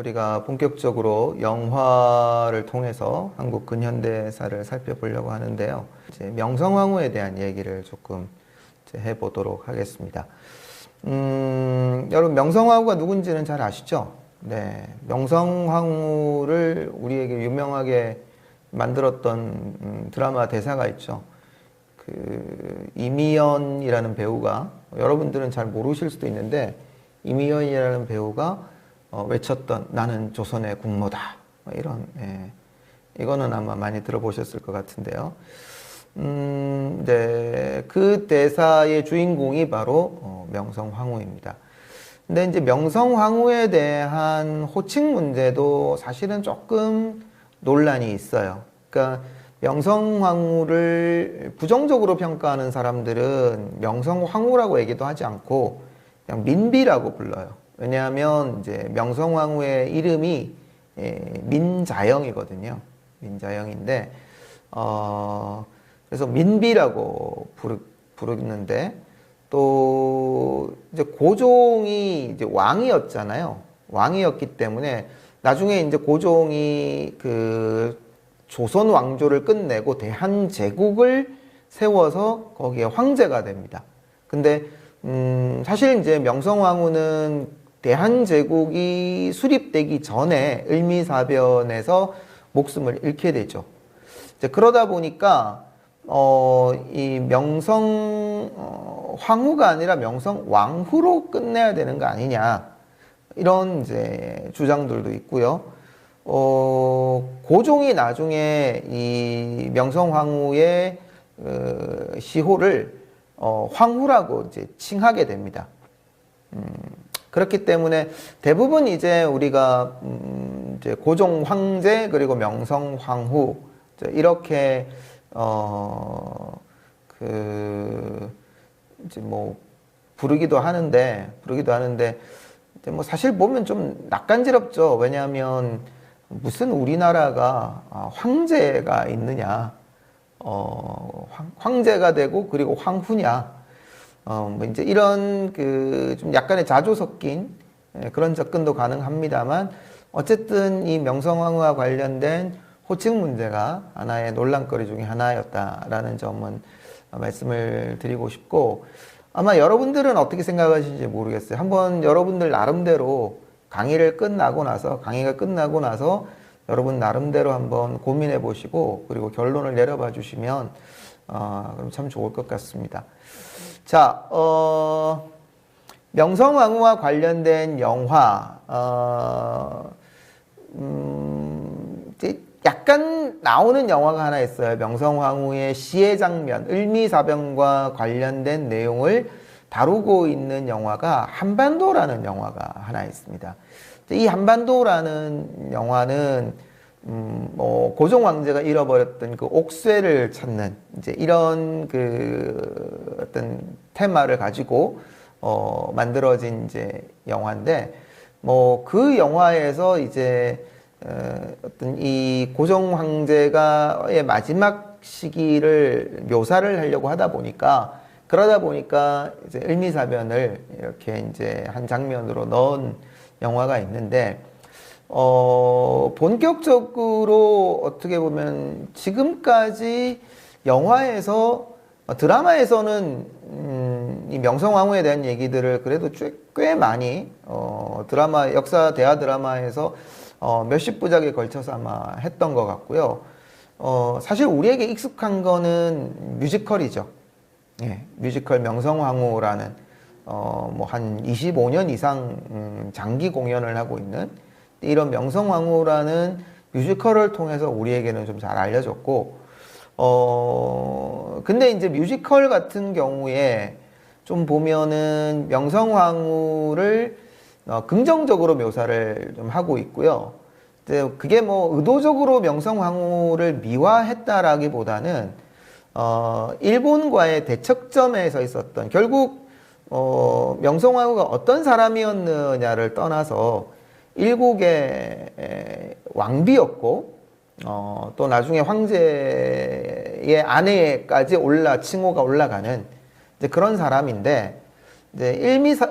우리가 본격적으로 영화를 통해서 한국 근현대사를 살펴보려고 하는데요. 이제 명성황후에 대한 얘기를 조금 이제 해보도록 하겠습니다. 여러분 명성황후가 누군지는 잘 아시죠? 네, 명성황후를 우리에게 유명하게 만들었던 드라마 대사가 있죠. 그 이미연이라는 배우가, 여러분들은 잘 모르실 수도 있는데, 이미연이라는 배우가 외쳤던 나는 조선의 국모다, 이런, 이거는 아마 많이 들어보셨을 것 같은데요. 네, 그 대사의 주인공이 바로 명성황후입니다. 근데 이제 명성황후에 대한 호칭 문제도 사실은 조금 논란이 있어요. 그러니까 명성황후를 부정적으로 평가하는 사람들은 명성황후라고 얘기도 하지 않고 그냥 민비라고 불러요. 왜냐하면 이제 명성황후의 이름이 민자영이거든요. 민자영인데 그래서 민비라고 부르는데, 또 이제 고종이 이제 왕이었잖아요. 왕이었기 때문에 나중에 이제 고종이 그 조선 왕조를 끝내고 대한제국을 세워서 거기에 황제가 됩니다. 근데 사실 이제 명성황후는 대한제국이 수립되기 전에 을미사변에서 목숨을 잃게 되죠. 이제 그러다 보니까 이 명성황후가 아니라 명성왕후로 끝내야 되는 거 아니냐, 이런 이제 주장들도 있고요. 고종이 나중에 이 명성황후의 시호를 황후라고 이제 칭하게 됩니다. 그렇기 때문에 대부분 이제 우리가 이제 고종 황제 그리고 명성황후 이렇게 이제 뭐 부르기도 하는데 이제 뭐 사실 보면 좀 낯간지럽죠. 왜냐하면 무슨 우리나라가 황제가 있느냐, 황제가 되고 그리고 황후냐, 뭐 이제 이런 그 좀 약간의 자조 섞인 그런 접근도 가능합니다만, 어쨌든 이 명성황후와 관련된 호칭 문제가 하나의 논란거리 중에 하나였다라는 점은 말씀을 드리고 싶고, 아마 여러분들은 어떻게 생각하시는지 모르겠어요. 한번 여러분들 나름대로 강의가 끝나고 나서 여러분 나름대로 한번 고민해 보시고 그리고 결론을 내려봐 주시면 그럼 참 좋을 것 같습니다. 자, 명성황후와 관련된 영화, 이제 약간 나오는 영화가 하나 있어요. 명성황후의 시해 장면, 을미사변과 관련된 내용을 다루고 있는 영화가 한반도라는 영화가 하나 있습니다. 이 한반도라는 영화는 뭐 고종 왕제가 잃어버렸던 그 옥쇠를 찾는 이제 이런 그 어떤 테마를 가지고 만들어진 이제 영화인데, 뭐 그 영화에서 이제 어떤 이 고종 황제가의 마지막 시기를 묘사를 하려고 그러다 보니까 이제 을미사변을 이렇게 이제 한 장면으로 넣은 영화가 있는데, 본격적으로 어떻게 보면 지금까지 드라마에서는 이 명성황후에 대한 얘기들을 그래도 꽤 많이 대하 드라마에서 몇십 부작에 걸쳐서 아마 했던 것 같고요. 사실 우리에게 익숙한 거는 뮤지컬이죠. 예, 뮤지컬 명성황후라는 뭐 한 25년 이상 장기 공연을 하고 있는 이런 명성황후라는 뮤지컬을 통해서 우리에게는 좀 잘 알려졌고, 근데 이제 뮤지컬 같은 경우에 좀 보면은 명성황후를 긍정적으로 묘사를 좀 하고 있고요. 그게 뭐 의도적으로 명성황후를 미화했다라기보다는 일본과의 대척점에서 있었던, 결국 명성황후가 어떤 사람이었느냐를 떠나서 일국의 왕비였고, 또 나중에 황제의 아내까지 칭호가 올라가는 이제 그런 사람인데, 이제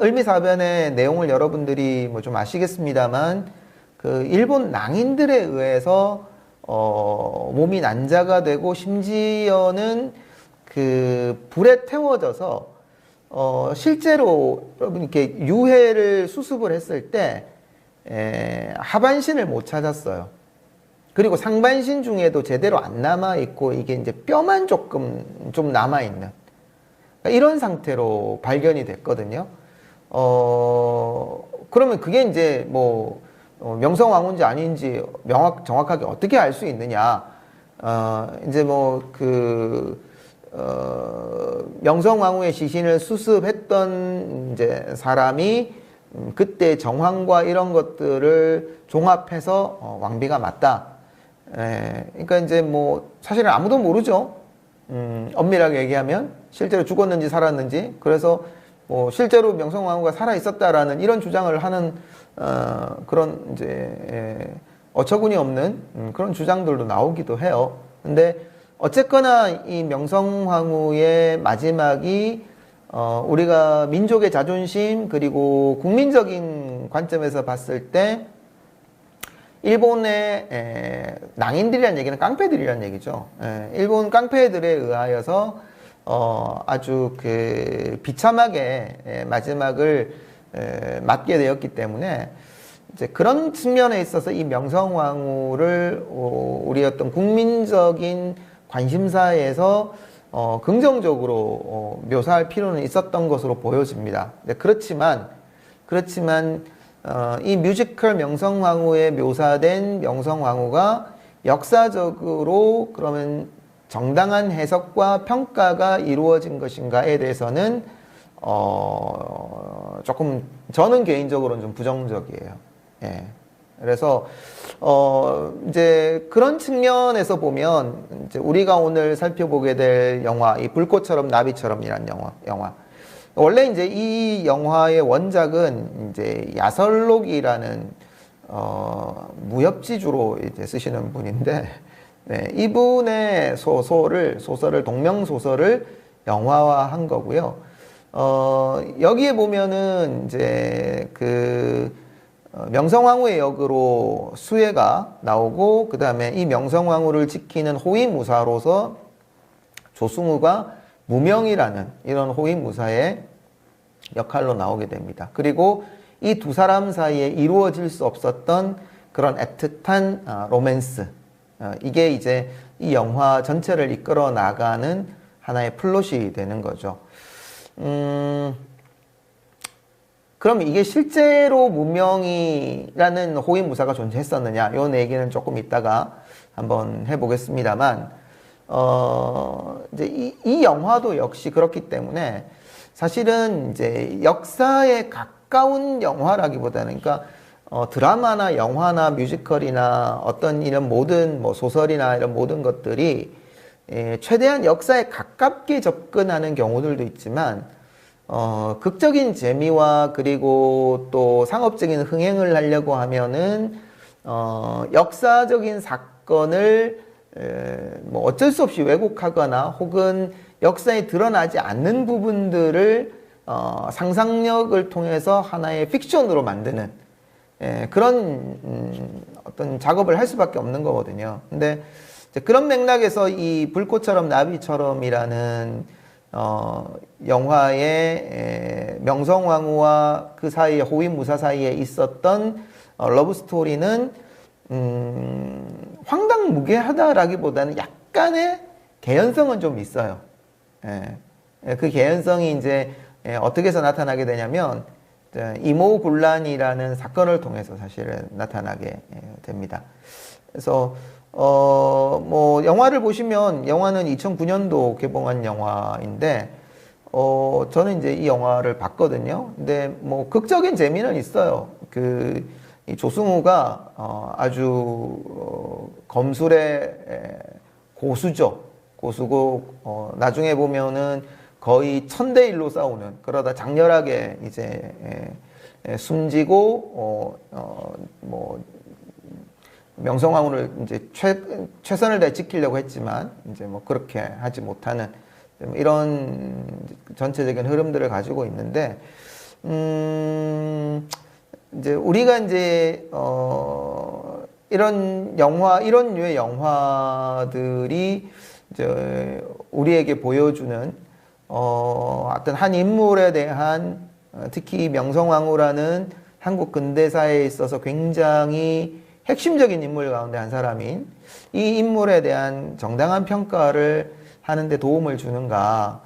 을미사변의 내용을 여러분들이 뭐 좀 아시겠습니다만, 그 일본 낭인들에 의해서 몸이 난자가 되고 심지어는 그 불에 태워져서 실제로 여러분 이렇게 유해를 수습을 했을 때 하반신을 못 찾았어요. 그리고 상반신 중에도 제대로 안 남아 있고 이게 이제 뼈만 조금 좀 남아 있는 이런 상태로 발견이 됐거든요. 그러면 그게 이제 뭐 명성황후인지 아닌지 정확하게 어떻게 알 수 있느냐? 이제 뭐 명성황후의 시신을 수습했던 이제 사람이 그때 정황과 이런 것들을 종합해서 왕비가 맞다. 그러니까 이제 뭐 사실은 아무도 모르죠. 엄밀하게 얘기하면 실제로 죽었는지 살았는지. 그래서 뭐 실제로 명성황후가 살아 있었다라는 이런 주장을 하는 그런 이제 어처구니 없는 그런 주장들도 나오기도 해요. 근데 어쨌거나 이 명성황후의 마지막이 우리가 민족의 자존심 그리고 국민적인 관점에서 봤을 때 일본의 낭인들이라는 얘기는 깡패들이라는 얘기죠. 일본 깡패들에 의하여서 아주 그 비참하게 마지막을 맞게 되었기 때문에 이제 그런 측면에 있어서 이 명성황후를 우리 어떤 국민적인 관심사에서 긍정적으로 묘사할 필요는 있었던 것으로 보여집니다. 그렇지만 이 뮤지컬 명성황후에 묘사된 명성황후가 역사적으로 그러면 정당한 해석과 평가가 이루어진 것인가에 대해서는 조금 저는 개인적으로는 좀 부정적이에요. 예. 그래서 이제 그런 측면에서 보면 이제 우리가 오늘 살펴보게 될 영화 이 불꽃처럼 나비처럼이란 영화 원래 이제 이 영화의 원작은 이제 야설록이라는 무협지주로 이제 쓰시는 분인데 네, 이분의 소설을 동명소설을 영화화한 거고요. 여기에 보면은 이제 명성황후의 역으로 수혜가 나오고 그 다음에 이 명성황후를 지키는 호위무사로서 조승우가 무명이라는 이런 호위무사의 역할로 나오게 됩니다. 그리고 이 두 사람 사이에 이루어질 수 없었던 그런 애틋한 로맨스 이게 이제 이 영화 전체를 이끌어 나가는 하나의 플롯이 되는 거죠. 그럼 이게 실제로 무명이라는 호위무사가 존재했었느냐? 이 얘기는 조금 이따가 한번 해보겠습니다만, 이제 이 영화도 역시 그렇기 때문에 사실은 이제 역사에 가까운 영화라기보다는 그러니까 드라마나 영화나 뮤지컬이나 어떤 이런 모든 뭐 소설이나 이런 모든 것들이 최대한 역사에 가깝게 접근하는 경우들도 있지만 극적인 재미와 그리고 또 상업적인 흥행을 하려고 하면은 역사적인 사건을 뭐 어쩔 수 없이 왜곡하거나 혹은 역사에 드러나지 않는 부분들을 상상력을 통해서 하나의 픽션으로 만드는 그런 어떤 작업을 할 수밖에 없는 거거든요. 근데 그런 맥락에서 이 불꽃처럼 나비처럼이라는 영화의 명성황후와 그 사이에 호위무사 사이에 있었던 러브 스토리는 황당무계하다라기보다는 약간의 개연성은 좀 있어요. 그 개연성이 이제 어떻게 해서 나타나게 되냐면 이모군란이라는 사건을 통해서 사실은 나타나게 됩니다. 그래서 뭐 영화를 보시면 영화는 2009년도 개봉한 영화인데 저는 이제 이 영화를 봤거든요. 근데 뭐 극적인 재미는 있어요. 이 조승우가 아주 검술의 고수죠. 고수고 나중에 보면은 거의 1000대1로 싸우는 그러다 장렬하게 이제 숨지고 뭐 명성황후를 이제 최선을 다해 지키려고 했지만 이제 뭐 그렇게 하지 못하는 이런 전체적인 흐름들을 가지고 있는데 이제 우리가 이제 이런 영화, 이런 류의 영화들이 이제 우리에게 보여주는 어떤 한 인물에 대한 특히 명성황후라는 한국 근대사에 있어서 굉장히 핵심적인 인물 가운데 한 사람인 이 인물에 대한 정당한 평가를 하는데 도움을 주는가?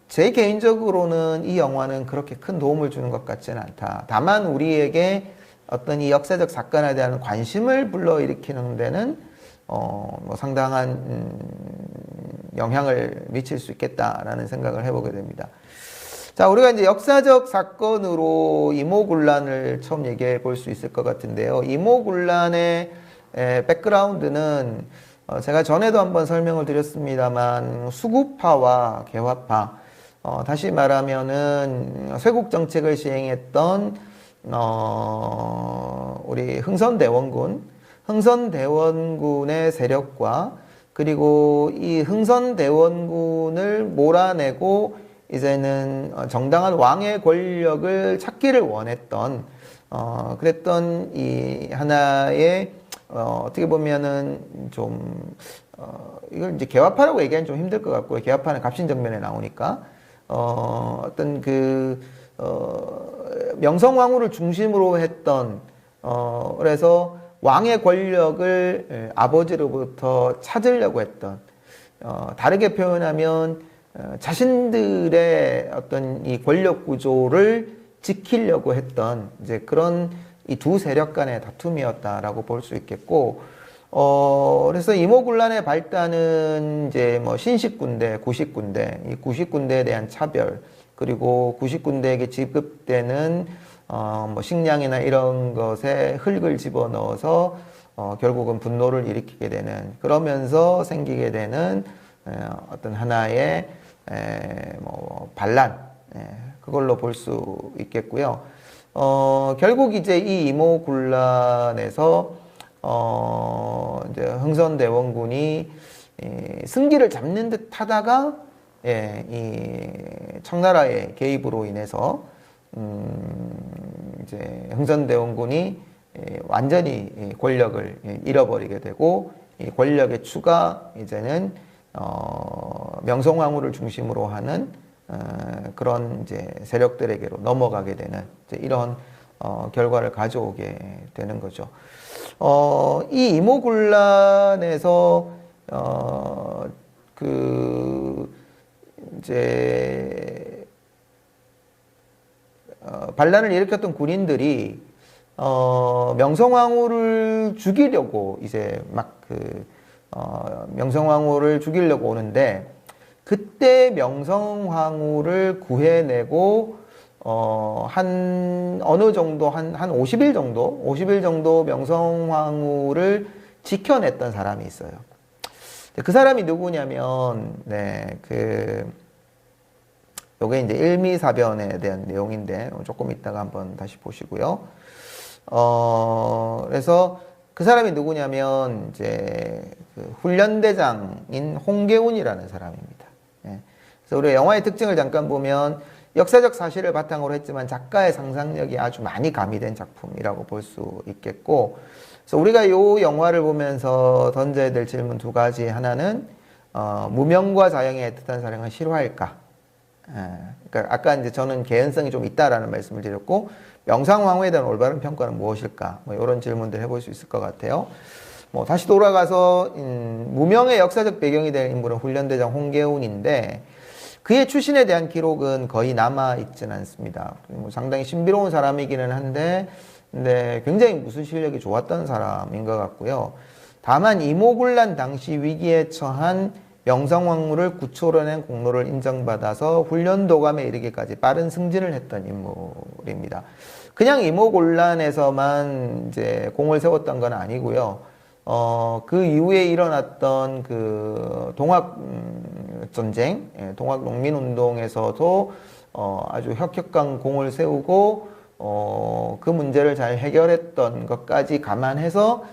제 개인적으로는 이 영화는 그렇게 큰 도움을 주는 것 같지는 않다. 다만 우리에게 어떤 이 역사적 사건에 대한 관심을 불러일으키는 데는 뭐 상당한 영향을 미칠 수 있겠다라는 생각을 해보게 됩니다. 자, 우리가 이제 역사적 사건으로 이모군란을 처음 얘기해 볼 수 있을 것 같은데요. 이모군란의 백그라운드는 제가 전에도 한번 설명을 드렸습니다만 수구파와 개화파, 다시 말하면은 쇄국 정책을 시행했던 우리 흥선대원군의 세력과 그리고 이 흥선대원군을 몰아내고 이제는 정당한 왕의 권력을 찾기를 원했던 그랬던 이 하나의 어떻게 보면은 좀 이걸 이제 개화파라고 얘기하기는 좀 힘들 것 같고요. 개화파는 갑신정변에 나오니까 어떤 명성황후를 중심으로 했던 그래서 왕의 권력을 아버지로부터 찾으려고 했던 다르게 표현하면 자신들의 어떤 이 권력 구조를 지키려고 했던 이제 그런 이 두 세력 간의 다툼이었다라고 볼 수 있겠고, 그래서 이모군란의 발단은 이제 뭐 신식군대, 구식군대, 이 구식군대에 대한 차별, 그리고 구식군대에게 지급되는 뭐 식량이나 이런 것에 흙을 집어넣어서 결국은 분노를 일으키게 되는, 그러면서 생기게 되는 어떤 하나의 뭐 반란, 그걸로 볼 수 있겠고요. 결국 이제 이 이모군란에서 이제 흥선대원군이 승기를 잡는 듯 하다가 이 청나라의 개입으로 인해서 이제 흥선대원군이 완전히 권력을 잃어버리게 되고 이 권력의 추가 이제는 명성황후를 중심으로 하는 그런 이제 세력들에게로 넘어가게 되는 이제 이런 결과를 가져오게 되는 거죠. 이 이모군란에서 이제 반란을 일으켰던 군인들이 명성황후를 죽이려고 이제 막 명성황후를 죽이려고 오는데, 그때 명성황후를 구해내고 어느 정도 한 50일 정도 명성황후를 지켜냈던 사람이 있어요. 그 사람이 누구냐면 요게 이제 일미사변에 대한 내용인데 조금 이따가 한번 다시 보시고요. 그래서 그 사람이 누구냐면 이제 훈련대장인 홍계운이라는 사람입니다. 그래서 우리 영화의 특징을 잠깐 보면 역사적 사실을 바탕으로 했지만 작가의 상상력이 아주 많이 가미된 작품이라고 볼 수 있겠고, 그래서 우리가 이 영화를 보면서 던져야 될 질문 두 가지, 하나는 무명과 자영의 애틋한 사랑은 실화일까? 그러니까 아까 이제 저는 개연성이 좀 있다라는 말씀을 드렸고, 명성황후에 대한 올바른 평가는 무엇일까? 뭐 이런 질문들 해볼 수 있을 것 같아요. 뭐 다시 돌아가서 무명의 역사적 배경이 될 인물은 훈련대장 홍계운인데, 그의 출신에 대한 기록은 거의 남아 있지는 않습니다. 뭐 상당히 신비로운 사람이기는 한데, 근데 굉장히 무술 실력이 좋았던 사람인 것 같고요. 다만 이모군란 당시 위기에 처한 명성황후를 구출해낸 공로를 인정받아서 훈련도감에 이르기까지 빠른 승진을 했던 인물입니다. 그냥 이모군란에서만 이제 공을 세웠던 건 아니고요. 그 이후에 일어났던 그 동학전쟁, 동학농민운동에서도 아주 혁혁한 공을 세우고 그 문제를 잘 해결했던 것까지 감안해서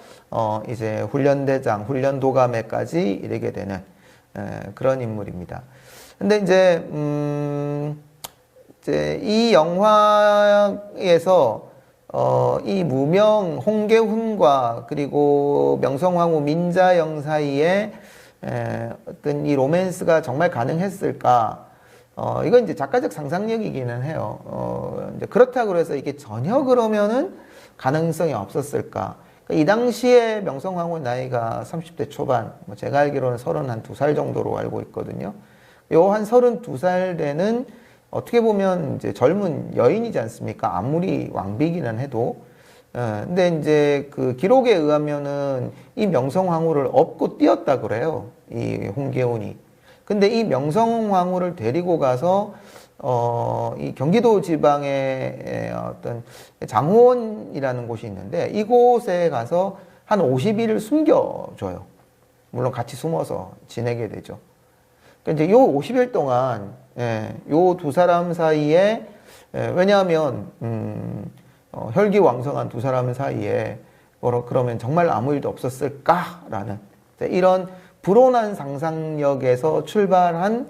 이제 훈련대장, 훈련도감에까지 이르게 되는 그런 인물입니다. 근데 이제 이제 이 영화에서 이 무명 홍계훈과 그리고 명성황후 민자영 사이에 어떤 이 로맨스가 정말 가능했을까? 이건 이제 작가적 상상력이기는 해요. 이제 그렇다고 해서 이게 전혀 그러면은 가능성이 없었을까? 그러니까 이 당시에 명성황후 나이가 30대 초반, 뭐 제가 알기로는 32살 정도로 알고 있거든요. 요 한 32살 되는 어떻게 보면 이제 젊은 여인이지 않습니까? 아무리 왕비기는 해도. 근데 이제 그 기록에 의하면은 이 명성황후를 업고 뛰었다 그래요. 이 홍계훈이. 근데 이 명성황후를 데리고 가서 이 경기도 지방의 어떤 장호원이라는 곳이 있는데 이곳에 가서 한 50일을 숨겨줘요. 물론 같이 숨어서 지내게 되죠. 그러니까 이제 요 50일 동안 요 두 사람 사이에 왜냐하면 혈기왕성한 두 사람 사이에 그러면 정말 아무 일도 없었을까라는 이런 불온한 상상력에서 출발한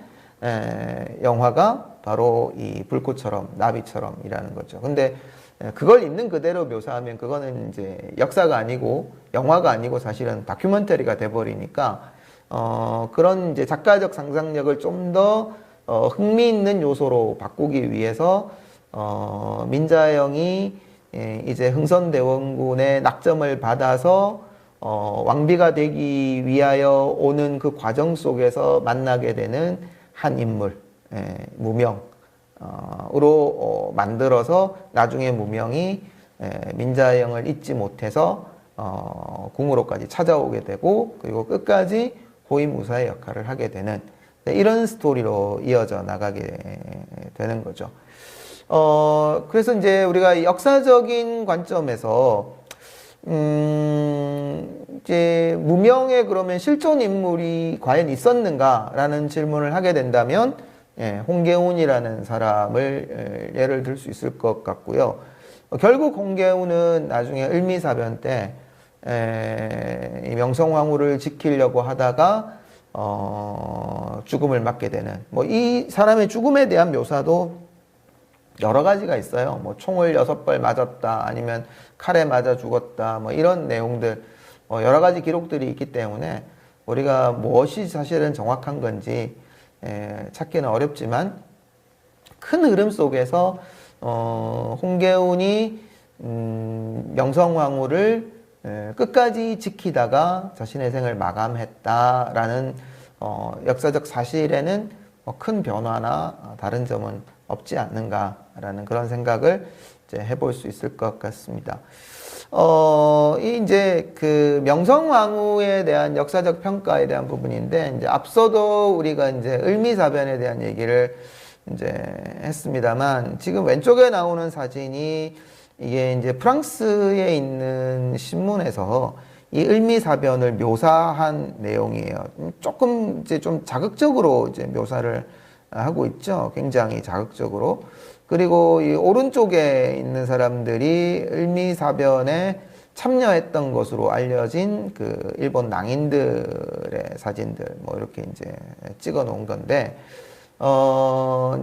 영화가 바로 이 불꽃처럼 나비처럼이라는 거죠. 근데 그걸 있는 그대로 묘사하면 그거는 이제 역사가 아니고 영화가 아니고 사실은 다큐멘터리가 돼버리니까 그런 이제 작가적 상상력을 좀 더 흥미있는 요소로 바꾸기 위해서 민자영이 이제 흥선대원군의 낙점을 받아서 왕비가 되기 위하여 오는 그 과정 속에서 만나게 되는 한 인물, 무명으로 만들어서 나중에 무명이 민자영을 잊지 못해서 궁으로까지 찾아오게 되고 그리고 끝까지 호위무사의 역할을 하게 되는 이런 스토리로 이어져 나가게 되는 거죠. 그래서 이제 우리가 역사적인 관점에서 이제 무명의 그러면 실존 인물이 과연 있었는가라는 질문을 하게 된다면 홍계훈이라는 사람을 예를 들 수 있을 것 같고요. 결국 홍계훈은 나중에 을미사변 때 이 명성황후를 지키려고 하다가 죽음을 맞게 되는 뭐 이 사람의 죽음에 대한 묘사도 여러 가지가 있어요. 뭐 총을 6발 맞았다, 아니면 칼에 맞아 죽었다, 뭐 이런 내용들 여러 가지 기록들이 있기 때문에 우리가 무엇이 사실은 정확한 건지 찾기는 어렵지만 큰 흐름 속에서 홍계훈이 명성황후를 끝까지 지키다가 자신의 생을 마감했다라는 역사적 사실에는 큰 변화나 다른 점은 없지 않는가라는 그런 생각을 이제 해볼 수 있을 것 같습니다. 이제 그 명성황후에 대한 역사적 평가에 대한 부분인데, 이제 앞서도 우리가 이제 을미사변에 대한 얘기를 이제 했습니다만, 지금 왼쪽에 나오는 사진이 이게 이제 프랑스에 있는 신문에서 이 을미사변을 묘사한 내용이에요. 조금 이제 좀 자극적으로 이제 묘사를 하고 있죠. 굉장히 자극적으로. 그리고 이 오른쪽에 있는 사람들이 을미사변에 참여했던 것으로 알려진 그 일본 낭인들의 사진들 뭐 이렇게 이제 찍어 놓은 건데,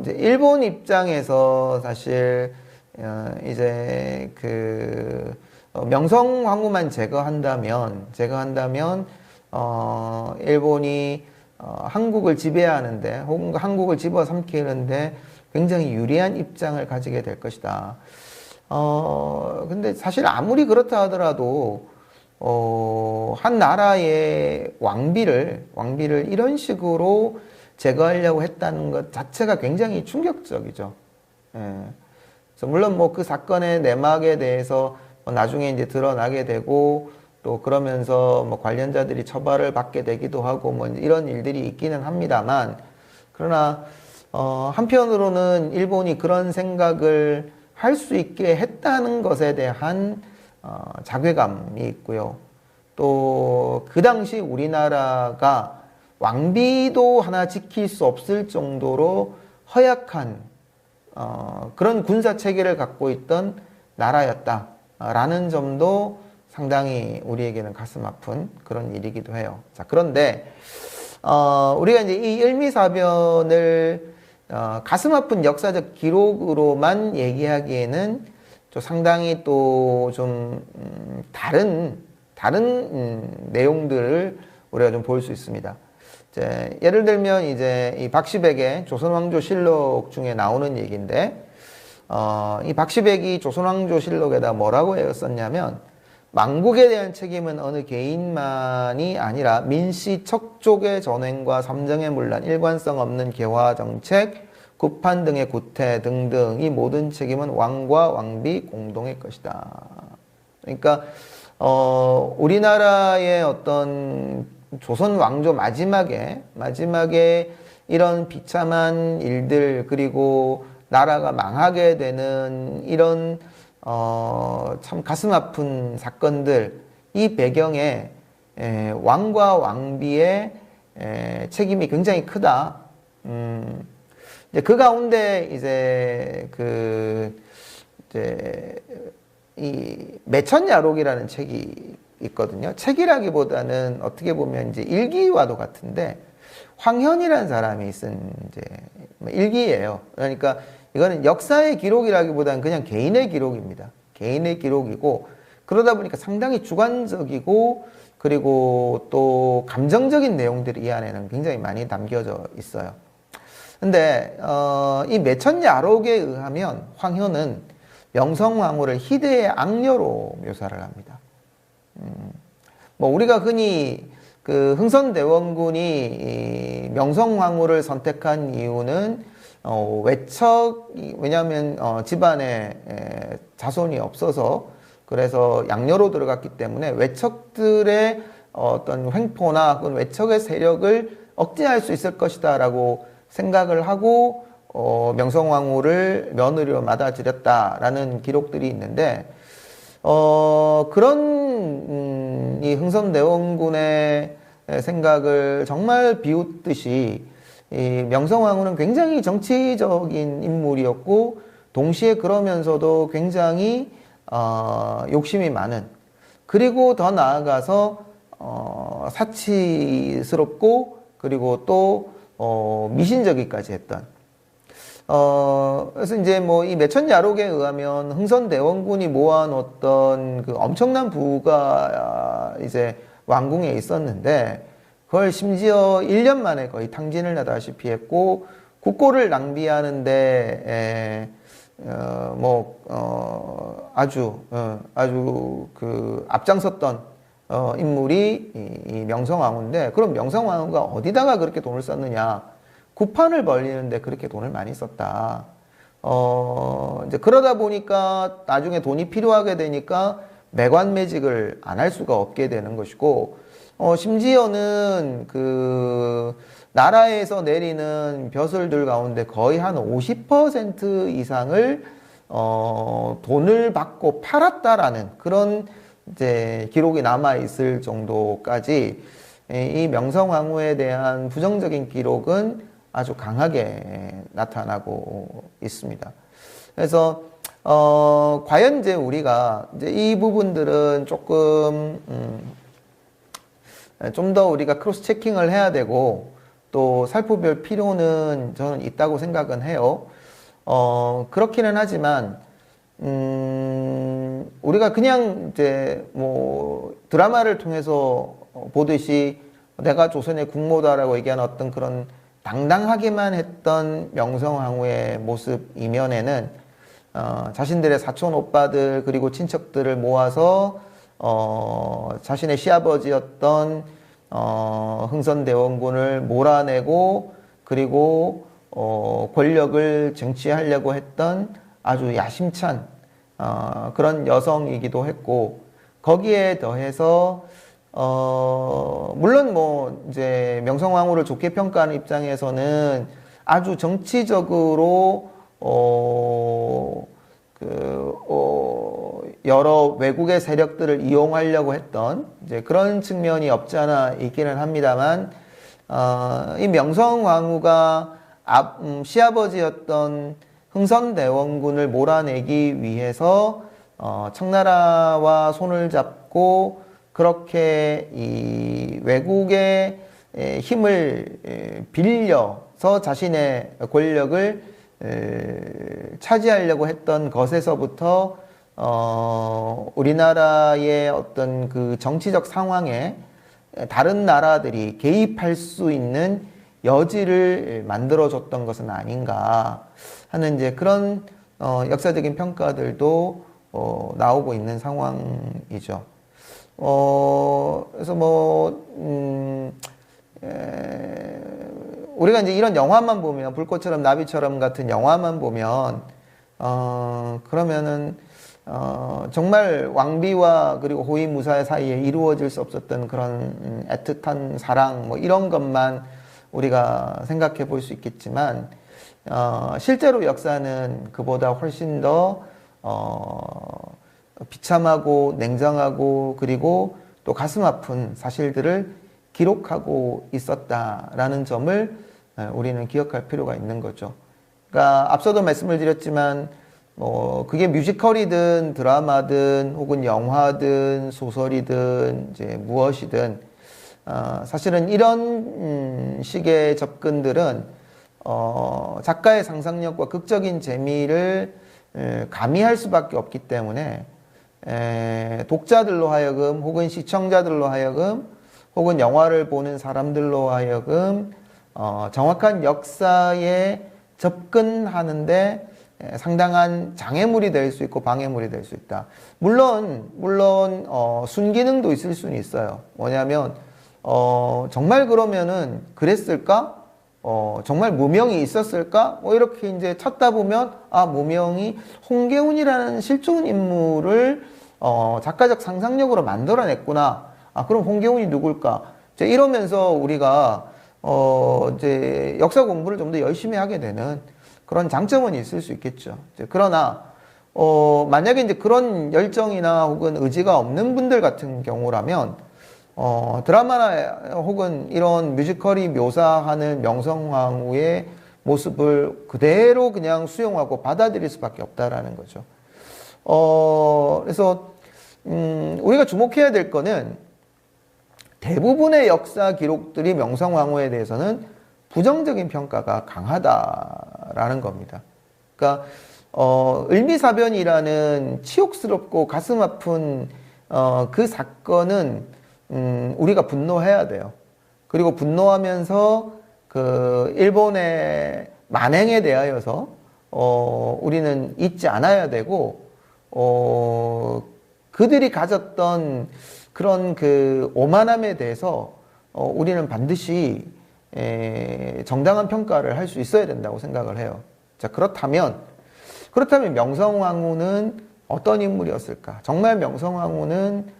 이제 일본 입장에서 사실 이제 그 명성황후만 제거한다면 일본이 한국을 지배하는데 혹은 한국을 집어삼키는데 굉장히 유리한 입장을 가지게 될 것이다. 근데 사실 아무리 그렇다 하더라도 한 나라의 왕비를 이런 식으로 제거하려고 했다는 것 자체가 굉장히 충격적이죠. 그래서 물론 뭐 그 사건의 내막에 대해서 나중에 이제 드러나게 되고 또 그러면서 뭐 관련자들이 처벌을 받게 되기도 하고 뭐 이런 일들이 있기는 합니다만, 그러나 한편으로는 일본이 그런 생각을 할 수 있게 했다는 것에 대한 자괴감이 있고요. 또 그 당시 우리나라가 왕비도 하나 지킬 수 없을 정도로 허약한 그런 군사 체계를 갖고 있던 나라였다라는 점도 상당히 우리에게는 가슴 아픈 그런 일이기도 해요. 자, 그런데 우리가 이제 이 을미사변을 가슴 아픈 역사적 기록으로만 얘기하기에는 좀 상당히 또 좀 다른 내용들을 우리가 좀 볼 수 있습니다. 이제 예를 들면 이제 이 박시백의 조선왕조실록 중에 나오는 얘기인데, 이 박시백이 조선왕조실록에다 뭐라고 썼냐면, 망국에 대한 책임은 어느 개인만이 아니라 민씨 척족의 전횡과 삼정의 문란, 일관성 없는 개화 정책, 구판 등의 구태 등등 이 모든 책임은 왕과 왕비 공동의 것이다. 그러니까 우리나라의 어떤 조선 왕조 마지막에 이런 비참한 일들, 그리고 나라가 망하게 되는 이런 참 가슴 아픈 사건들, 이 배경에 왕과 왕비의 책임이 굉장히 크다. 이제 그 가운데 이 매천야록이라는 책이 있거든요. 책이라기보다는 어떻게 보면 이제 일기와도 같은데, 황현이라는 사람이 쓴 이제 일기예요. 그러니까 이거는 역사의 기록이라기보다는 그냥 개인의 기록입니다. 개인의 기록이고, 그러다 보니까 상당히 주관적이고, 그리고 또 감정적인 내용들이 이 안에는 굉장히 많이 담겨져 있어요. 근데 이 매천야록에 의하면 황현은 명성황후를 희대의 악녀로 묘사를 합니다. 뭐 우리가 흔히 그 흥선대원군이 명성황후를 선택한 이유는 왜냐하면 집안에 자손이 없어서, 그래서 양녀로 들어갔기 때문에 외척들의 어떤 횡포나 혹은 외척의 세력을 억제할 수 있을 것이다 라고 생각을 하고 명성황후를 며느리로 맞아들였다라는 기록들이 있는데, 그런 이 흥선대원군의 생각을 정말 비웃듯이 이 명성황후는 굉장히 정치적인 인물이었고, 동시에 그러면서도 굉장히 욕심이 많은, 그리고 더 나아가서 사치스럽고, 그리고 또 미신적이까지 했던. 그래서 이제 뭐 이 매천야록에 의하면 흥선대원군이 모아놓던 그 엄청난 부가 이제 왕궁에 있었는데, 그걸 심지어 1년 만에 거의 탕진을 하다시피 했고, 국고를 낭비하는데 아주 그 앞장섰던 인물이 이 명성황후인데, 그럼 명성황후가 어디다가 그렇게 돈을 썼느냐? 구판을 벌리는데 그렇게 돈을 많이 썼다. 이제 그러다 보니까 나중에 돈이 필요하게 되니까 매관매직을 안 할 수가 없게 되는 것이고, 심지어는 그 나라에서 내리는 벼슬들 가운데 거의 한 50% 이상을 돈을 받고 팔았다라는 그런 이제 기록이 남아 있을 정도까지 이 명성황후에 대한 부정적인 기록은 아주 강하게 나타나고 있습니다. 그래서 과연 이제 우리가 이제 이 부분들은 조금 좀 더 우리가 크로스 체킹을 해야 되고, 또 살펴볼 필요는 저는 있다고 생각은 해요. 그렇기는 하지만 우리가 그냥 이제 뭐 드라마를 통해서 보듯이 내가 조선의 국모다라고 얘기하는 어떤 그런 당당하기만 했던 명성황후의 모습 이면에는 자신들의 사촌 오빠들 그리고 친척들을 모아서 자신의 시아버지였던 흥선대원군을 몰아내고, 그리고 권력을 쟁취하려고 했던 아주 야심찬 그런 여성이기도 했고, 거기에 더해서 물론 뭐 이제 명성황후를 좋게 평가하는 입장에서는 아주 정치적으로 여러 외국의 세력들을 이용하려고 했던 이제 그런 측면이 없지 않아 있기는 합니다만, 이 명성황후가 시아버지였던 흥선대원군을 몰아내기 위해서 청나라와 손을 잡고 그렇게 이 외국의 힘을 빌려 자신의 권력을 차지하려고 했던 것에서부터 우리나라의 어떤 그 정치적 상황에 다른 나라들이 개입할 수 있는 여지를 만들어줬던 것은 아닌가 하는 이제 그런 역사적인 평가들도 나오고 있는 상황이죠. 그래서 우리가 이제 이런 영화만 보면, 불꽃처럼 나비처럼 같은 영화만 보면, 그러면은, 정말 왕비와 그리고 호위무사 사이에 이루어질 수 없었던 그런 애틋한 사랑, 이런 것만 우리가 생각해 볼 수 있겠지만, 실제로 역사는 그보다 훨씬 더, 비참하고 냉정하고 그리고 또 가슴 아픈 사실들을 기록하고 있었다라는 점을 우리는 기억할 필요가 있는 거죠. 그러니까 앞서도 말씀을 드렸지만 그게 뮤지컬이든 드라마든 혹은 영화든 소설이든 이제 무엇이든 사실은 이런 식의 접근들은 작가의 상상력과 극적인 재미를 가미할 수밖에 없기 때문에 독자들로 하여금 혹은 시청자들로 하여금 혹은 영화를 보는 사람들로 하여금 정확한 역사에 접근하는데 상당한 장애물이 될 수 있고 방해물이 될 수 있다. 물론 순기능도 있을 수는 있어요. 뭐냐면 정말 그러면은 그랬을까? 정말 무명이 있었을까? 이렇게 이제 찾다 보면, 무명이 홍계훈이라는 실존 인물을, 작가적 상상력으로 만들어냈구나. 그럼 홍계훈이 누굴까? 이제 이러면서 우리가, 이제 역사 공부를 좀 더 열심히 하게 되는 그런 장점은 있을 수 있겠죠. 그러나, 만약에 이제 그런 열정이나 혹은 의지가 없는 분들 같은 경우라면, 드라마나 혹은 이런 뮤지컬이 묘사하는 명성황후의 모습을 그대로 그냥 수용하고 받아들일 수밖에 없다라는 거죠. 그래서, 우리가 주목해야 될 거는 대부분의 역사 기록들이 명성황후에 대해서는 부정적인 평가가 강하다라는 겁니다. 그러니까, 을미사변이라는 치욕스럽고 가슴 아픈, 그 사건은 우리가 분노해야 돼요. 그리고 분노하면서 그 일본의 만행에 대하여서 우리는 잊지 않아야 되고 그들이 가졌던 그런 그 오만함에 대해서 우리는 반드시 정당한 평가를 할 수 있어야 된다고 생각을 해요. 자, 그렇다면 명성황후는 어떤 인물이었을까? 정말 명성황후는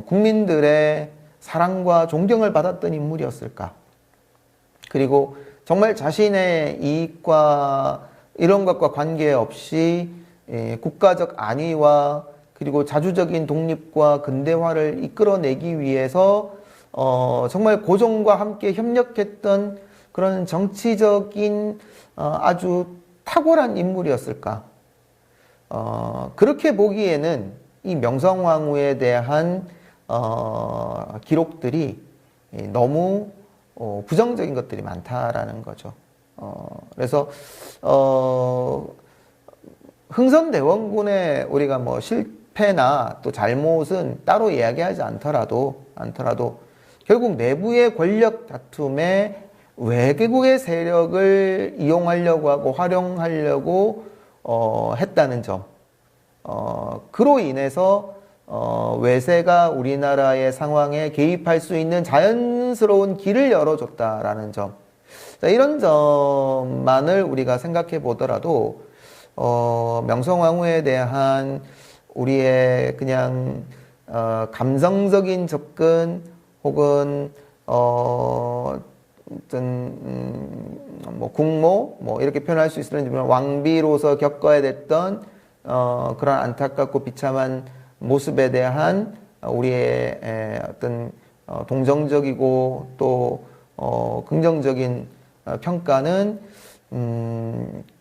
국민들의 사랑과 존경을 받았던 인물이었을까? 그리고 정말 자신의 이익과 이런 것과 관계없이 국가적 안위와 그리고 자주적인 독립과 근대화를 이끌어내기 위해서 정말 고종과 함께 협력했던 그런 정치적인 아주 탁월한 인물이었을까? 그렇게 보기에는 이 명성황후에 대한 기록들이 너무 부정적인 것들이 많다라는 거죠. 그래서 흥선대원군의 우리가 뭐 실패나 또 잘못은 따로 이야기하지 않더라도 결국 내부의 권력 다툼에 외국의 세력을 이용하려고 하고 활용하려고 했다는 점. 그로 인해서 외세가 우리나라의 상황에 개입할 수 있는 자연스러운 길을 열어줬다라는 점. 자, 이런 점만을 우리가 생각해 보더라도 명성황후에 대한 우리의 그냥 감성적인 접근 혹은 어떤 뭐 국모 뭐 이렇게 표현할 수 있을지 왕비로서 겪어야 됐던 그런 안타깝고 비참한 모습에 대한 우리의 어떤 동정적이고 또 긍정적인 평가는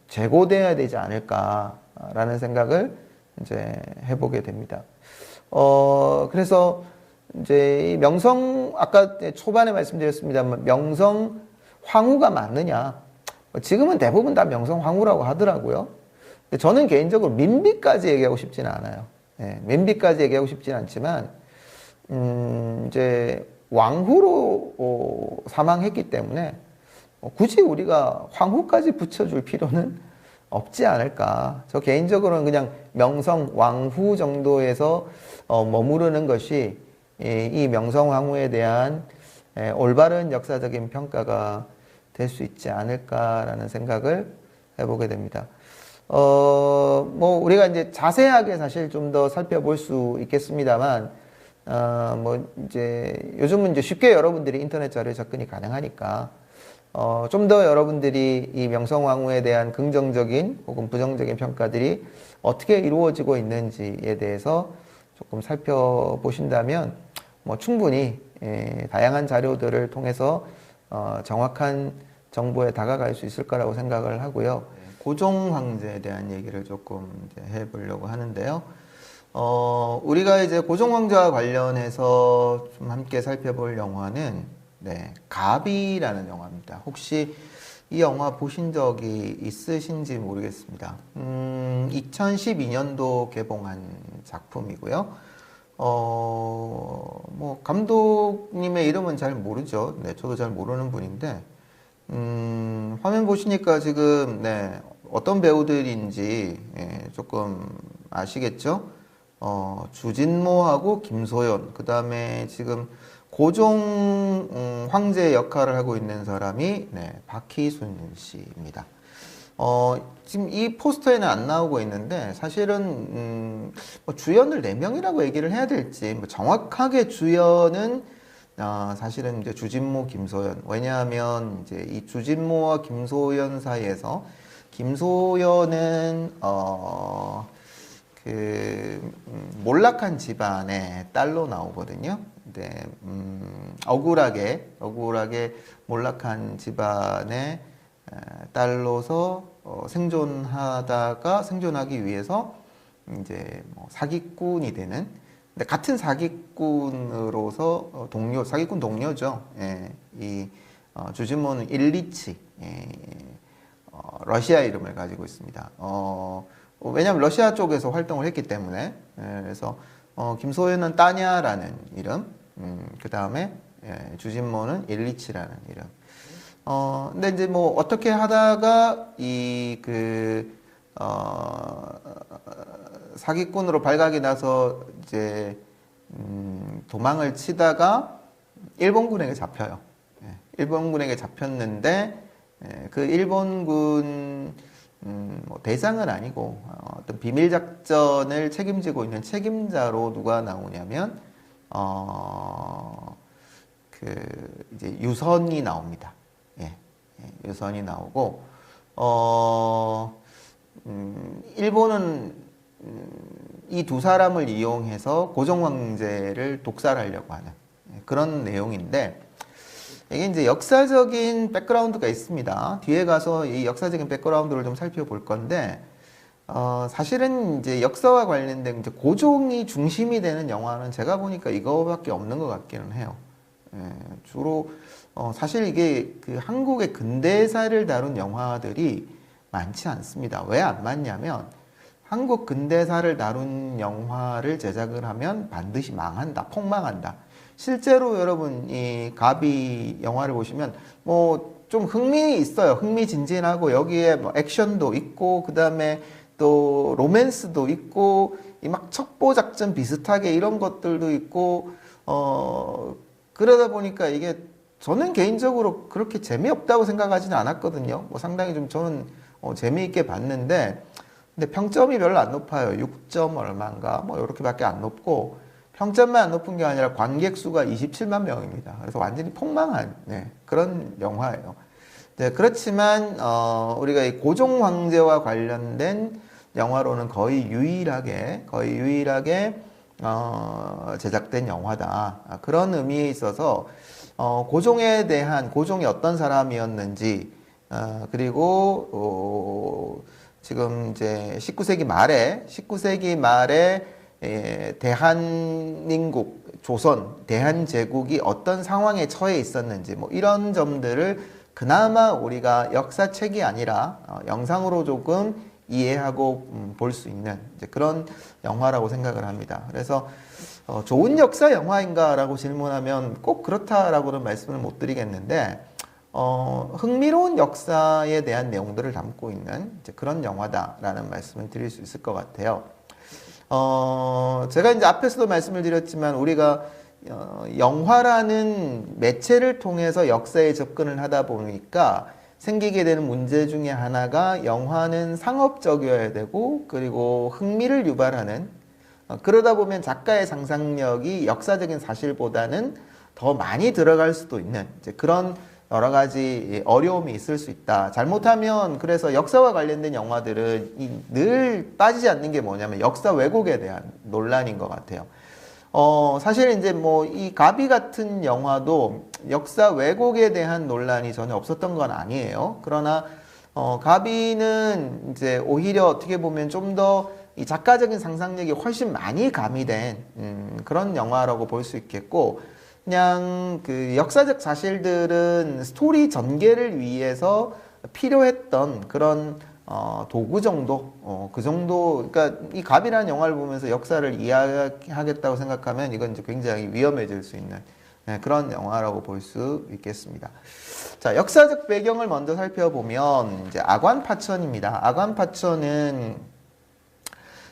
재고돼야 되지 않을까라는 생각을 이제 해보게 됩니다. 그래서 이제 아까 초반에 말씀드렸습니다만 황후가 맞느냐? 지금은 대부분 다 명성황후라고 하더라고요. 저는 개인적으로 민비까지 얘기하고 싶지는 않아요. 예, 민비까지 얘기하고 싶지는 않지만, 이제 왕후로 사망했기 때문에 굳이 우리가 황후까지 붙여줄 필요는 없지 않을까. 저 개인적으로는 그냥 명성왕후 정도에서 머무르는 것이 이 명성황후에 대한 올바른 역사적인 평가가 될 수 있지 않을까라는 생각을 해보게 됩니다. 뭐, 우리가 이제 자세하게 사실 좀 더 살펴볼 수 있겠습니다만, 뭐, 이제, 요즘은 이제 쉽게 여러분들이 인터넷 자료에 접근이 가능하니까, 좀 더 여러분들이 이 명성황후에 대한 긍정적인 혹은 부정적인 평가들이 어떻게 이루어지고 있는지에 대해서 조금 살펴보신다면, 뭐, 충분히, 다양한 자료들을 통해서, 정확한 정보에 다가갈 수 있을 거라고 생각을 하고요. 고종 황제에 대한 얘기를 조금 이제 해보려고 하는데요. 우리가 이제 고종 황제와 관련해서 좀 함께 살펴볼 영화는 가비라는 영화입니다. 혹시 이 영화 보신 적이 있으신지 모르겠습니다. 2012년도 개봉한 작품이고요. 뭐 감독님의 이름은 잘 모르죠. 네, 저도 잘 모르는 분인데. 화면 보시니까 지금, 어떤 배우들인지, 조금 아시겠죠? 주진모하고 김소연, 그 다음에 지금 고종 황제 역할을 하고 있는 사람이, 박희순 씨입니다. 지금 이 포스터에는 안 나오고 있는데, 사실은, 뭐 주연을 4명이라고 얘기를 해야 될지, 뭐 정확하게 주연은 사실은 이제 주진모, 김소연. 왜냐하면 이제 이 주진모와 김소연 사이에서 김소연은 몰락한 집안의 딸로 나오거든요. 근데 억울하게 몰락한 집안의 딸로서 생존하기 위해서 이제 뭐 사기꾼이 되는. 근데 같은 사기꾼으로서 사기꾼 동료죠. 이 주진모는 일리치, 러시아 이름을 가지고 있습니다. 왜냐하면 러시아 쪽에서 활동을 했기 때문에. 그래서 김소연은 따냐라는 이름, 그 다음에 주진모는 일리치라는 이름. 근데 이제 뭐 어떻게 하다가 사기꾼으로 발각이 나서 이제 도망을 치다가 일본군에게 잡혀요. 일본군에게 잡혔는데 그 일본군 뭐 대장은 아니고 어떤 비밀 작전을 책임지고 있는 책임자로 누가 나오냐면 이제 유선이 나옵니다. 유선이 나오고 일본은 이 두 사람을 이용해서 고종 황제를 독살하려고 하는 그런 내용인데, 이게 이제 역사적인 백그라운드가 있습니다. 뒤에 가서 이 역사적인 백그라운드를 좀 살펴볼 건데, 사실은 이제 역사와 관련된 이제 고종이 중심이 되는 영화는 제가 보니까 이거밖에 없는 것 같기는 해요. 주로 사실 이게 그 한국의 근대사를 다룬 영화들이 많지 않습니다. 왜 안 많냐면 한국 근대사를 다룬 영화를 제작을 하면 반드시 망한다, 폭망한다. 실제로 여러분 이 가비 영화를 보시면 뭐 좀 흥미 있어요. 흥미진진하고 여기에 뭐 액션도 있고 그 다음에 또 로맨스도 있고 이 막 첩보 작전 비슷하게 이런 것들도 있고 그러다 보니까 이게 저는 개인적으로 그렇게 재미없다고 생각하지는 않았거든요. 뭐 상당히 좀 저는 재미있게 봤는데, 근데 평점이 별로 안 높아요. 6점 얼마인가 뭐 이렇게밖에 안 높고, 평점만 안 높은 게 아니라 관객 수가 27만 명입니다. 그래서 완전히 폭망한 그런 영화예요. 그렇지만 우리가 이 고종 황제와 관련된 영화로는 거의 유일하게 제작된 영화다. 그런 의미에 있어서 고종이 어떤 사람이었는지, 그리고 지금 이제 19세기 말에 대한민국, 조선, 대한제국이 어떤 상황에 처해 있었는지, 뭐 이런 점들을 그나마 우리가 역사책이 아니라 영상으로 조금 이해하고 볼 수 있는 이제 그런 영화라고 생각을 합니다. 그래서 좋은 역사 영화인가라고 질문하면 꼭 그렇다라고는 말씀을 못 드리겠는데 흥미로운 역사에 대한 내용들을 담고 있는 이제 그런 영화다라는 말씀을 드릴 수 있을 것 같아요. 제가 이제 앞에서도 말씀을 드렸지만 우리가 영화라는 매체를 통해서 역사에 접근을 하다 보니까 생기게 되는 문제 중에 하나가 영화는 상업적이어야 되고 그리고 흥미를 유발하는 그러다 보면 작가의 상상력이 역사적인 사실보다는 더 많이 들어갈 수도 있는 이제 그런 여러 가지 어려움이 있을 수 있다. 잘못하면 그래서 역사와 관련된 영화들은 늘 빠지지 않는 게 뭐냐면 역사 왜곡에 대한 논란인 것 같아요. 사실 이제 뭐 이 가비 같은 영화도 역사 왜곡에 대한 논란이 전혀 없었던 건 아니에요. 그러나 가비는 이제 오히려 어떻게 보면 좀 더 이 작가적인 상상력이 훨씬 많이 가미된 그런 영화라고 볼 수 있겠고, 그냥 그 역사적 사실들은 스토리 전개를 위해서 필요했던 그런 도구 정도, 그 정도, 그러니까 이 갑이라는 영화를 보면서 역사를 이해하겠다고 생각하면 이건 이제 굉장히 위험해질 수 있는 그런 영화라고 볼 수 있겠습니다. 자, 역사적 배경을 먼저 살펴보면 이제 아관파천입니다. 아관파천은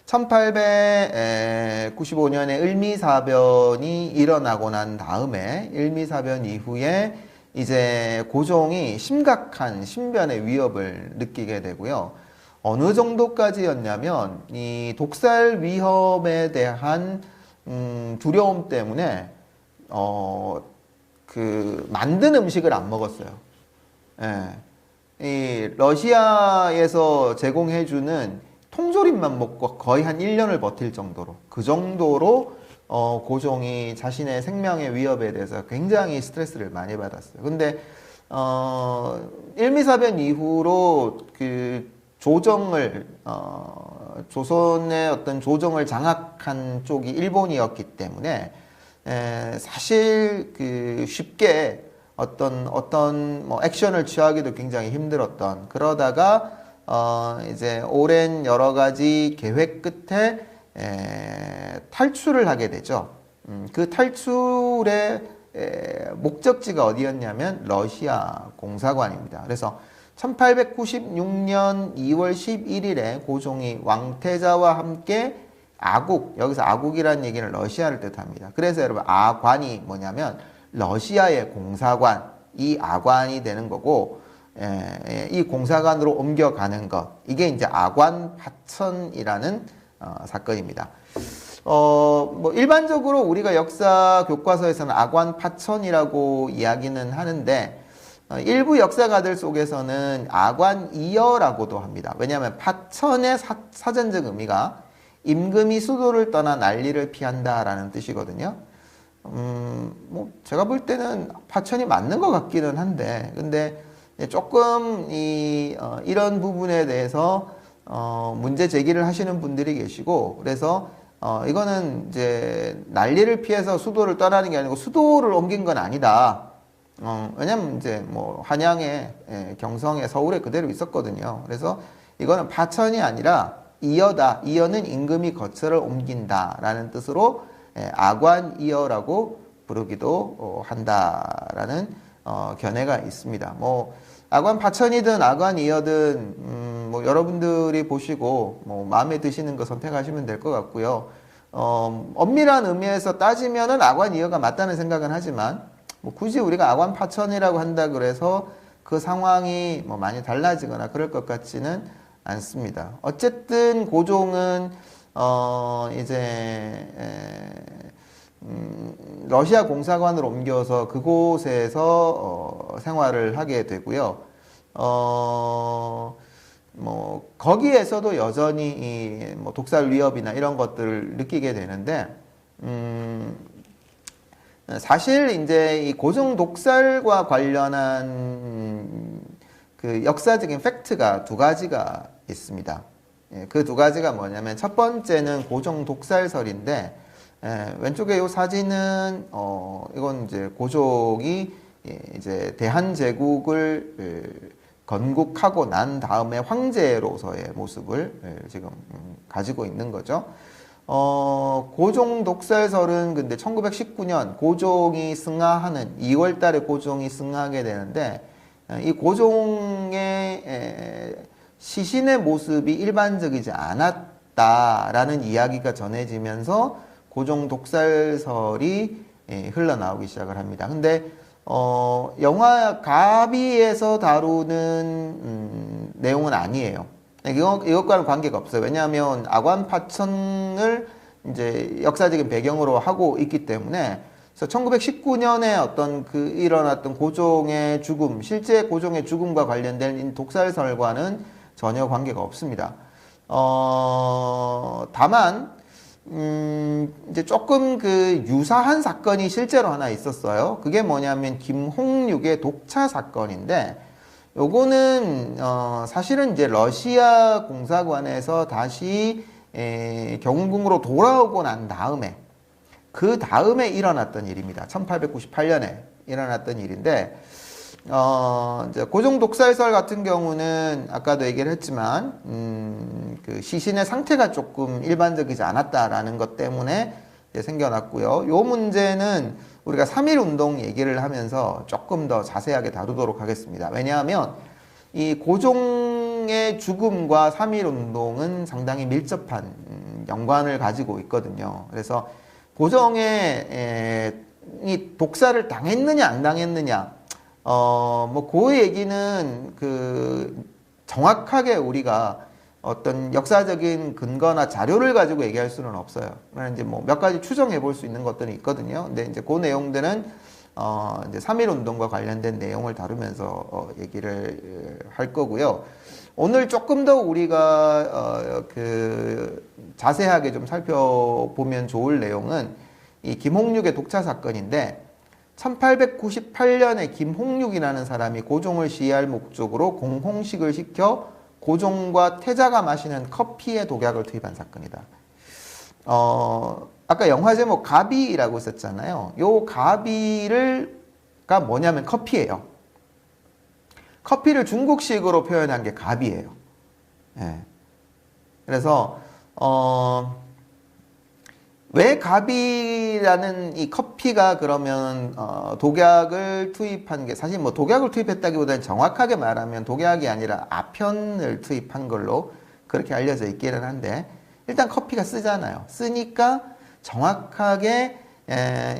1895년에 을미사변이 일어나고 난 다음에 을미사변 이후에 이제 고종이 심각한 신변의 위협을 느끼게 되고요. 어느 정도까지였냐면 이 독살 위협에 대한 두려움 때문에 그 만든 음식을 안 먹었어요. 예. 이 러시아에서 제공해주는 통조림만 먹고 거의 한 1년을 버틸 정도로 그 정도로 고종이 자신의 생명의 위협에 대해서 굉장히 스트레스를 많이 받았어요. 근데 일미사변 이후로 그 조정을 조선의 어떤 조정을 장악한 쪽이 일본이었기 때문에 사실 그 쉽게 어떤 뭐 액션을 취하기도 굉장히 힘들었던, 그러다가 이제 오랜 여러 가지 계획 끝에 탈출을 하게 되죠. 그 탈출의 목적지가 어디였냐면 러시아 공사관입니다. 그래서 1896년 2월 11일에 고종이 왕태자와 함께 아국, 여기서 아국이라는 얘기는 러시아를 뜻합니다. 그래서 여러분 아관이 뭐냐면 러시아의 공사관, 이 아관이 되는 거고, 이 공사관으로 옮겨가는 것, 이게 이제 아관파천이라는 사건입니다. 뭐 일반적으로 우리가 역사 교과서에서는 아관파천이라고 이야기는 하는데 일부 역사가들 속에서는 아관이여라고도 합니다. 왜냐하면 파천의 사전적 의미가 임금이 수도를 떠나 난리를 피한다라는 뜻이거든요. 뭐 제가 볼 때는 파천이 맞는 것 같기는 한데, 근데 조금 이런 부분에 대해서 문제 제기를 하시는 분들이 계시고, 그래서 이거는 이제 난리를 피해서 수도를 떠나는 게 아니고 수도를 옮긴 건 아니다. 왜냐면 이제 뭐 한양에, 경성에, 서울에 그대로 있었거든요. 그래서 이거는 파천이 아니라 이여다. 이여는 임금이 거처를 옮긴다라는 뜻으로 아관이여라고 부르기도 한다라는 견해가 있습니다. 뭐 아관파천이든 아관이여든 뭐 여러분들이 보시고 뭐 마음에 드시는 거 선택하시면 될 것 같고요. 엄밀한 의미에서 따지면은 아관이여가 맞다는 생각은 하지만 뭐 굳이 우리가 아관파천이라고 한다 그래서 그 상황이 뭐 많이 달라지거나 그럴 것 같지는 않습니다. 어쨌든 고종은 이제 러시아 공사관으로 옮겨서 그곳에서 생활을 하게 되고요. 뭐 거기에서도 여전히 뭐 독살 위협이나 이런 것들을 느끼게 되는데, 사실 이제 이 고종 독살과 관련한 그 역사적인 팩트가 두 가지가 있습니다. 그 두 가지가 뭐냐면 첫 번째는 고종 독살설인데, 왼쪽에 이 사진은 이건 이제 고종이 이제 대한제국을 건국하고 난 다음에 황제로서의 모습을 지금 가지고 있는 거죠. 고종 독설설은 근데 1919년 고종이 승하하는 2월 달에 고종이 승하하게 되는데 이 고종의 시신의 모습이 일반적이지 않았다라는 이야기가 전해지면서 고종 독설설이 흘러나오기 시작을 합니다. 근데 영화 가비에서 다루는 내용은 아니에요. 이것과는 관계가 없어요. 왜냐하면 아관 파천을 이제 역사적인 배경으로 하고 있기 때문에, 그래서 1919년에 어떤 일어났던 고종의 죽음, 실제 고종의 죽음과 관련된 독살설과는 전혀 관계가 없습니다. 다만 이제 조금 유사한 사건이 실제로 하나 있었어요. 그게 뭐냐면 김홍육의 독차 사건인데, 요거는 사실은 이제 러시아 공사관에서 다시 경궁으로 돌아오고 난 다음에 그 다음에 일어났던 일입니다. 1898년에 일어났던 일인데, 이제 고종 독살설 같은 경우는 아까도 얘기를 했지만 그 시신의 상태가 조금 일반적이지 않았다라는 것 때문에 이제 생겨났고요. 요 문제는 우리가 3.1 운동 얘기를 하면서 조금 더 자세하게 다루도록 하겠습니다. 왜냐하면 이 고종의 죽음과 3.1 운동은 상당히 밀접한 연관을 가지고 있거든요. 그래서 고종의 이 독살을 당했느냐 안 당했느냐, 그 얘기는 정확하게 우리가 어떤 역사적인 근거나 자료를 가지고 얘기할 수는 없어요. 그러나 이제 몇 가지 추정해 볼 수 있는 것들이 있거든요. 근데 이제 그 내용들은 이제 3.1 운동과 관련된 내용을 다루면서 얘기를 할 거고요. 오늘 조금 더 우리가 자세하게 좀 살펴보면 좋을 내용은 이 김홍육의 독차 사건인데, 1898년에 김홍육이라는 사람이 고종을 시해할 목적으로 공홍식을 시켜 고종과 태자가 마시는 커피에 독약을 투입한 사건이다. 아까 영화 제목 가비라고 했었잖아요. 요 가비가 뭐냐면 커피예요. 커피를 중국식으로 표현한 게 가비예요. 예. 그래서 왜 가비라는 이 커피가 그러면 독약을 투입한 게, 사실 독약을 투입했다기보다는 정확하게 말하면 독약이 아니라 아편을 투입한 걸로 그렇게 알려져 있기는 한데, 일단 커피가 쓰잖아요. 쓰니까 정확하게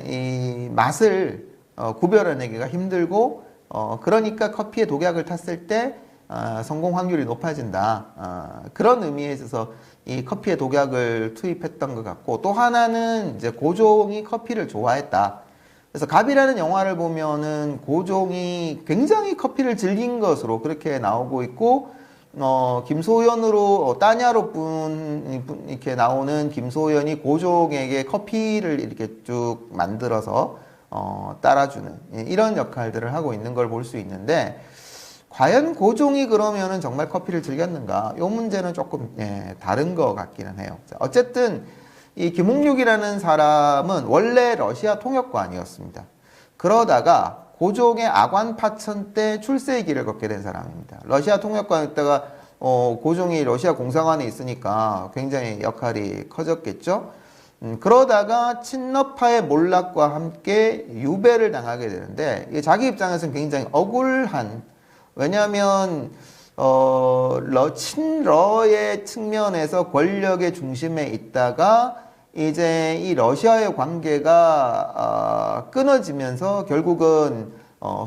이 맛을 구별해내기가 힘들고, 그러니까 커피에 독약을 탔을 때 성공 확률이 높아진다. 그런 의미에 있어서 이 커피에 독약을 투입했던 것 같고, 또 하나는 이제 고종이 커피를 좋아했다. 그래서 갑이라는 영화를 보면은 고종이 굉장히 커피를 즐긴 것으로 그렇게 나오고 있고, 김소연으로 따냐로 이렇게 나오는 김소연이 고종에게 커피를 이렇게 쭉 만들어서 따라주는 이런 역할들을 하고 있는 걸 볼 수 있는데, 과연 고종이 그러면은 정말 커피를 즐겼는가? 이 문제는 조금 다른 것 같기는 해요. 어쨌든 이 김홍육이라는 사람은 원래 러시아 통역관이었습니다. 그러다가 고종의 아관 파천 때 출세의 길을 걷게 된 사람입니다. 러시아 통역관이었다가 고종이 러시아 공사관에 있으니까 굉장히 역할이 커졌겠죠. 그러다가 친러파의 몰락과 함께 유배를 당하게 되는데, 자기 입장에서는 굉장히 억울한, 왜냐하면 친러의 측면에서 권력의 중심에 있다가 이제 이 러시아의 관계가 끊어지면서 결국은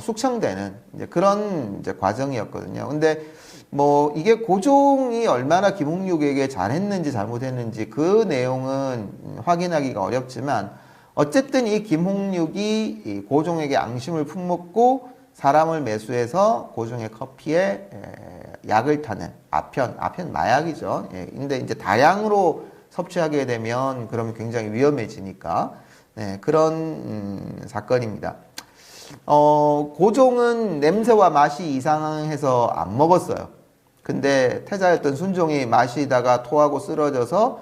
숙청되는 이제 그런 이제 과정이었거든요. 근데 이게 고종이 얼마나 김홍육에게 잘했는지 잘못했는지 그 내용은 확인하기가 어렵지만, 어쨌든 이 김홍육이 이 고종에게 앙심을 품먹고 사람을 매수해서 고종의 커피에 약을 타는 아편 마약이죠. 근데 이제 다량으로 섭취하게 되면 그러면 굉장히 위험해지니까 그런 사건입니다. 고종은 냄새와 맛이 이상해서 안 먹었어요. 근데 태자였던 순종이 마시다가 토하고 쓰러져서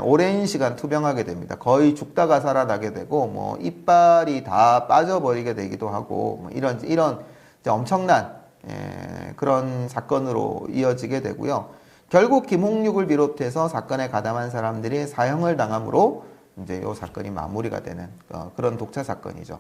오랜 시간 투병하게 됩니다. 거의 죽다가 살아나게 되고 뭐 이빨이 다 빠져버리게 되기도 하고 뭐 이런 이제 엄청난 그런 사건으로 이어지게 되고요. 결국 김홍육을 비롯해서 사건에 가담한 사람들이 사형을 당함으로 이제 이 사건이 마무리가 되는 그런 독차 사건이죠.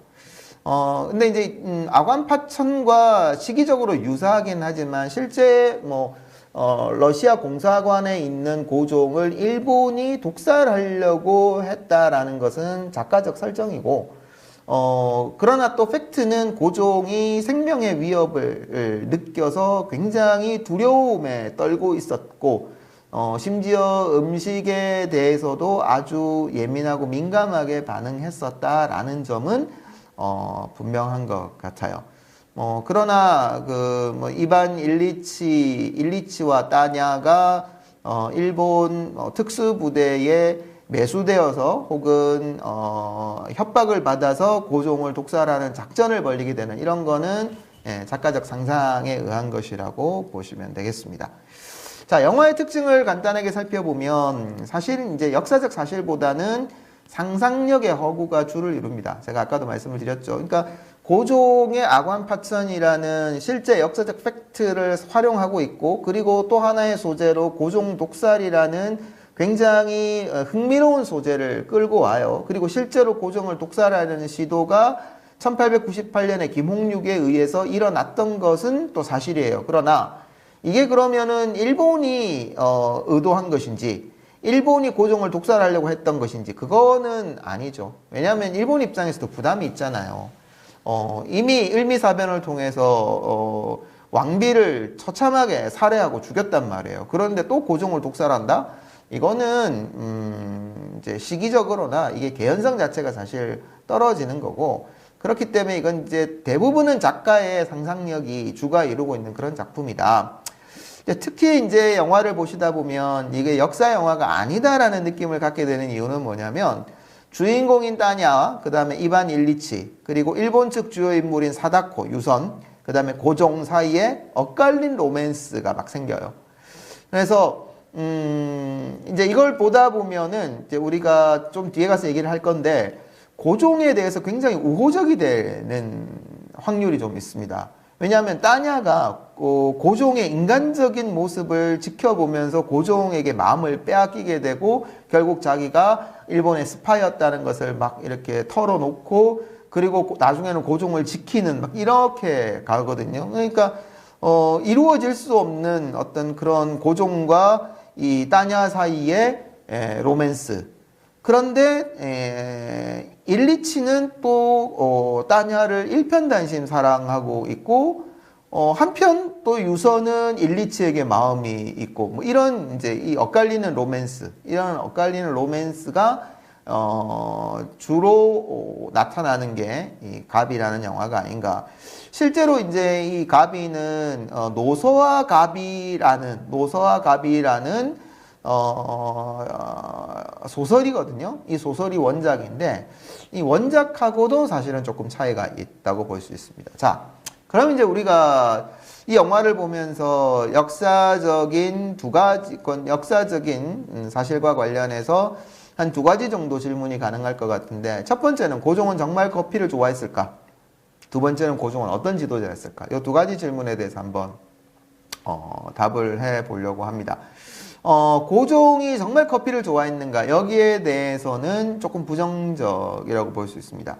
근데 이제 아관 파천과 시기적으로 유사하긴 하지만 실제 뭐 러시아 공사관에 있는 고종을 일본이 독살하려고 했다라는 것은 작가적 설정이고, 그러나 또 팩트는 고종이 생명의 위협을 느껴서 굉장히 두려움에 떨고 있었고, 심지어 음식에 대해서도 아주 예민하고 민감하게 반응했었다라는 점은 분명한 것 같아요. 그러나 뭐 이반 일리치와 따냐가 일본 특수부대에 매수되어서 혹은 협박을 받아서 고종을 독살하는 작전을 벌이게 되는 이런 거는 작가적 상상에 의한 것이라고 보시면 되겠습니다. 자, 영화의 특징을 간단하게 살펴보면 사실은 이제 역사적 사실보다는 상상력의 허구가 주를 이룹니다. 제가 아까도 말씀을 드렸죠. 그러니까 고종의 아관파천이라는 실제 역사적 팩트를 활용하고 있고, 그리고 또 하나의 소재로 고종 독살이라는 굉장히 흥미로운 소재를 끌고 와요. 그리고 실제로 고종을 독살하려는 시도가 1898년에 김홍육에 의해서 일어났던 것은 또 사실이에요. 그러나 이게 그러면은 일본이 의도한 것인지, 일본이 고종을 독살하려고 했던 것인지, 그거는 아니죠. 왜냐하면 일본 입장에서도 부담이 있잖아요. 이미 을미사변을 통해서 왕비를 처참하게 살해하고 죽였단 말이에요. 그런데 또 고종을 독살한다? 이거는 이제 시기적으로나 이게 개연성 자체가 사실 떨어지는 거고, 그렇기 때문에 이건 이제 대부분은 작가의 상상력이 주가 이루고 있는 그런 작품이다. 특히 이제 영화를 보시다 보면 이게 역사 영화가 아니다라는 느낌을 갖게 되는 이유는 뭐냐면, 주인공인 따냐, 그 다음에 이반 일리치, 그리고 일본 측 주요 인물인 사다코, 유선, 그 다음에 고종 사이에 엇갈린 로맨스가 막 생겨요. 그래서 이제 이걸 보다 보면은 이제 우리가 좀 뒤에 가서 얘기를 할 건데, 고종에 대해서 굉장히 우호적이 되는 확률이 좀 있습니다. 왜냐하면 따냐가 고종의 인간적인 모습을 지켜보면서 고종에게 마음을 빼앗기게 되고, 결국 자기가 일본의 스파이였다는 것을 막 이렇게 털어놓고, 그리고 나중에는 고종을 지키는 막 이렇게 가거든요. 그러니까 이루어질 수 없는 어떤 그런 고종과 이 따냐 사이의 로맨스. 그런데 일리치는 또 따냐를 일편단심 사랑하고 있고, 한편 또 유선은 일리치에게 마음이 있고, 뭐 이런 이제 이 엇갈리는 로맨스, 이런 엇갈리는 로맨스가 주로 나타나는 게 이 가비라는 영화가 아닌가. 실제로 이제 이 가비는 노서와 가비라는 소설이거든요. 이 소설이 원작인데, 이 원작하고도 사실은 조금 차이가 있다고 볼 수 있습니다. 자, 그럼 이제 우리가 이 영화를 보면서 역사적인 사실과 관련해서 한 두 가지 정도 질문이 가능할 것 같은데, 첫 번째는 고종은 정말 커피를 좋아했을까? 두 번째는 고종은 어떤 지도자였을까? 이 두 가지 질문에 대해서 한번 답을 해 보려고 합니다. 고종이 정말 커피를 좋아했는가? 여기에 대해서는 조금 부정적이라고 볼 수 있습니다.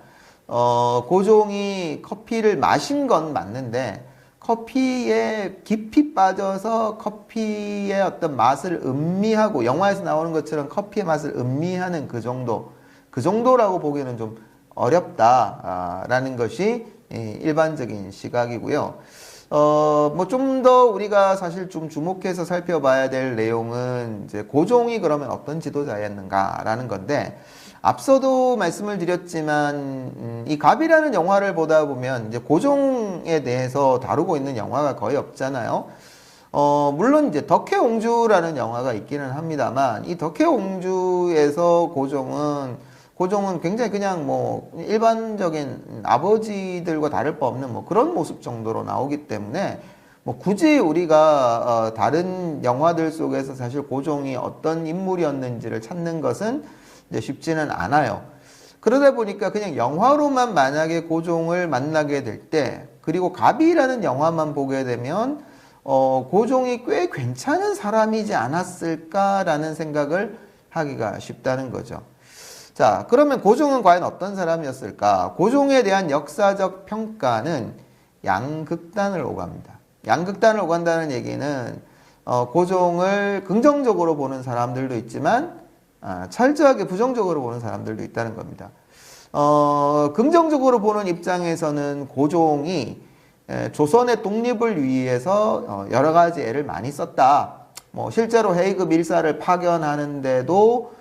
고종이 커피를 마신 건 맞는데, 커피에 깊이 빠져서 커피의 어떤 맛을 음미하고, 영화에서 나오는 것처럼 커피의 맛을 음미하는 그 정도라고 보기에는 좀 어렵다라는 것이 일반적인 시각이고요. 뭐 좀 더 우리가 사실 좀 주목해서 살펴봐야 될 내용은 이제 고종이 그러면 어떤 지도자였는가라는 건데, 앞서도 말씀을 드렸지만 이 갑이라는 영화를 보다 보면 이제 고종에 대해서 다루고 있는 영화가 거의 없잖아요. 물론 이제 덕혜옹주라는 영화가 있기는 합니다만, 이 덕혜옹주에서 고종은 굉장히 그냥 뭐 일반적인 아버지들과 다를 바 없는 뭐 그런 모습 정도로 나오기 때문에 뭐 굳이 우리가 다른 영화들 속에서 사실 고종이 어떤 인물이었는지를 찾는 것은 이제 쉽지는 않아요. 그러다 보니까 그냥 영화로만 만약에 고종을 만나게 될 때, 그리고 갑이라는 영화만 보게 되면 고종이 꽤 괜찮은 사람이지 않았을까라는 생각을 하기가 쉽다는 거죠. 자, 그러면 고종은 과연 어떤 사람이었을까? 고종에 대한 역사적 평가는 양극단을 오갑니다. 양극단을 오간다는 얘기는 고종을 긍정적으로 보는 사람들도 있지만 철저하게 부정적으로 보는 사람들도 있다는 겁니다. 긍정적으로 보는 입장에서는 고종이 조선의 독립을 위해서 여러 가지 애를 많이 썼다. 뭐 실제로 헤이그 밀사를 파견하는데도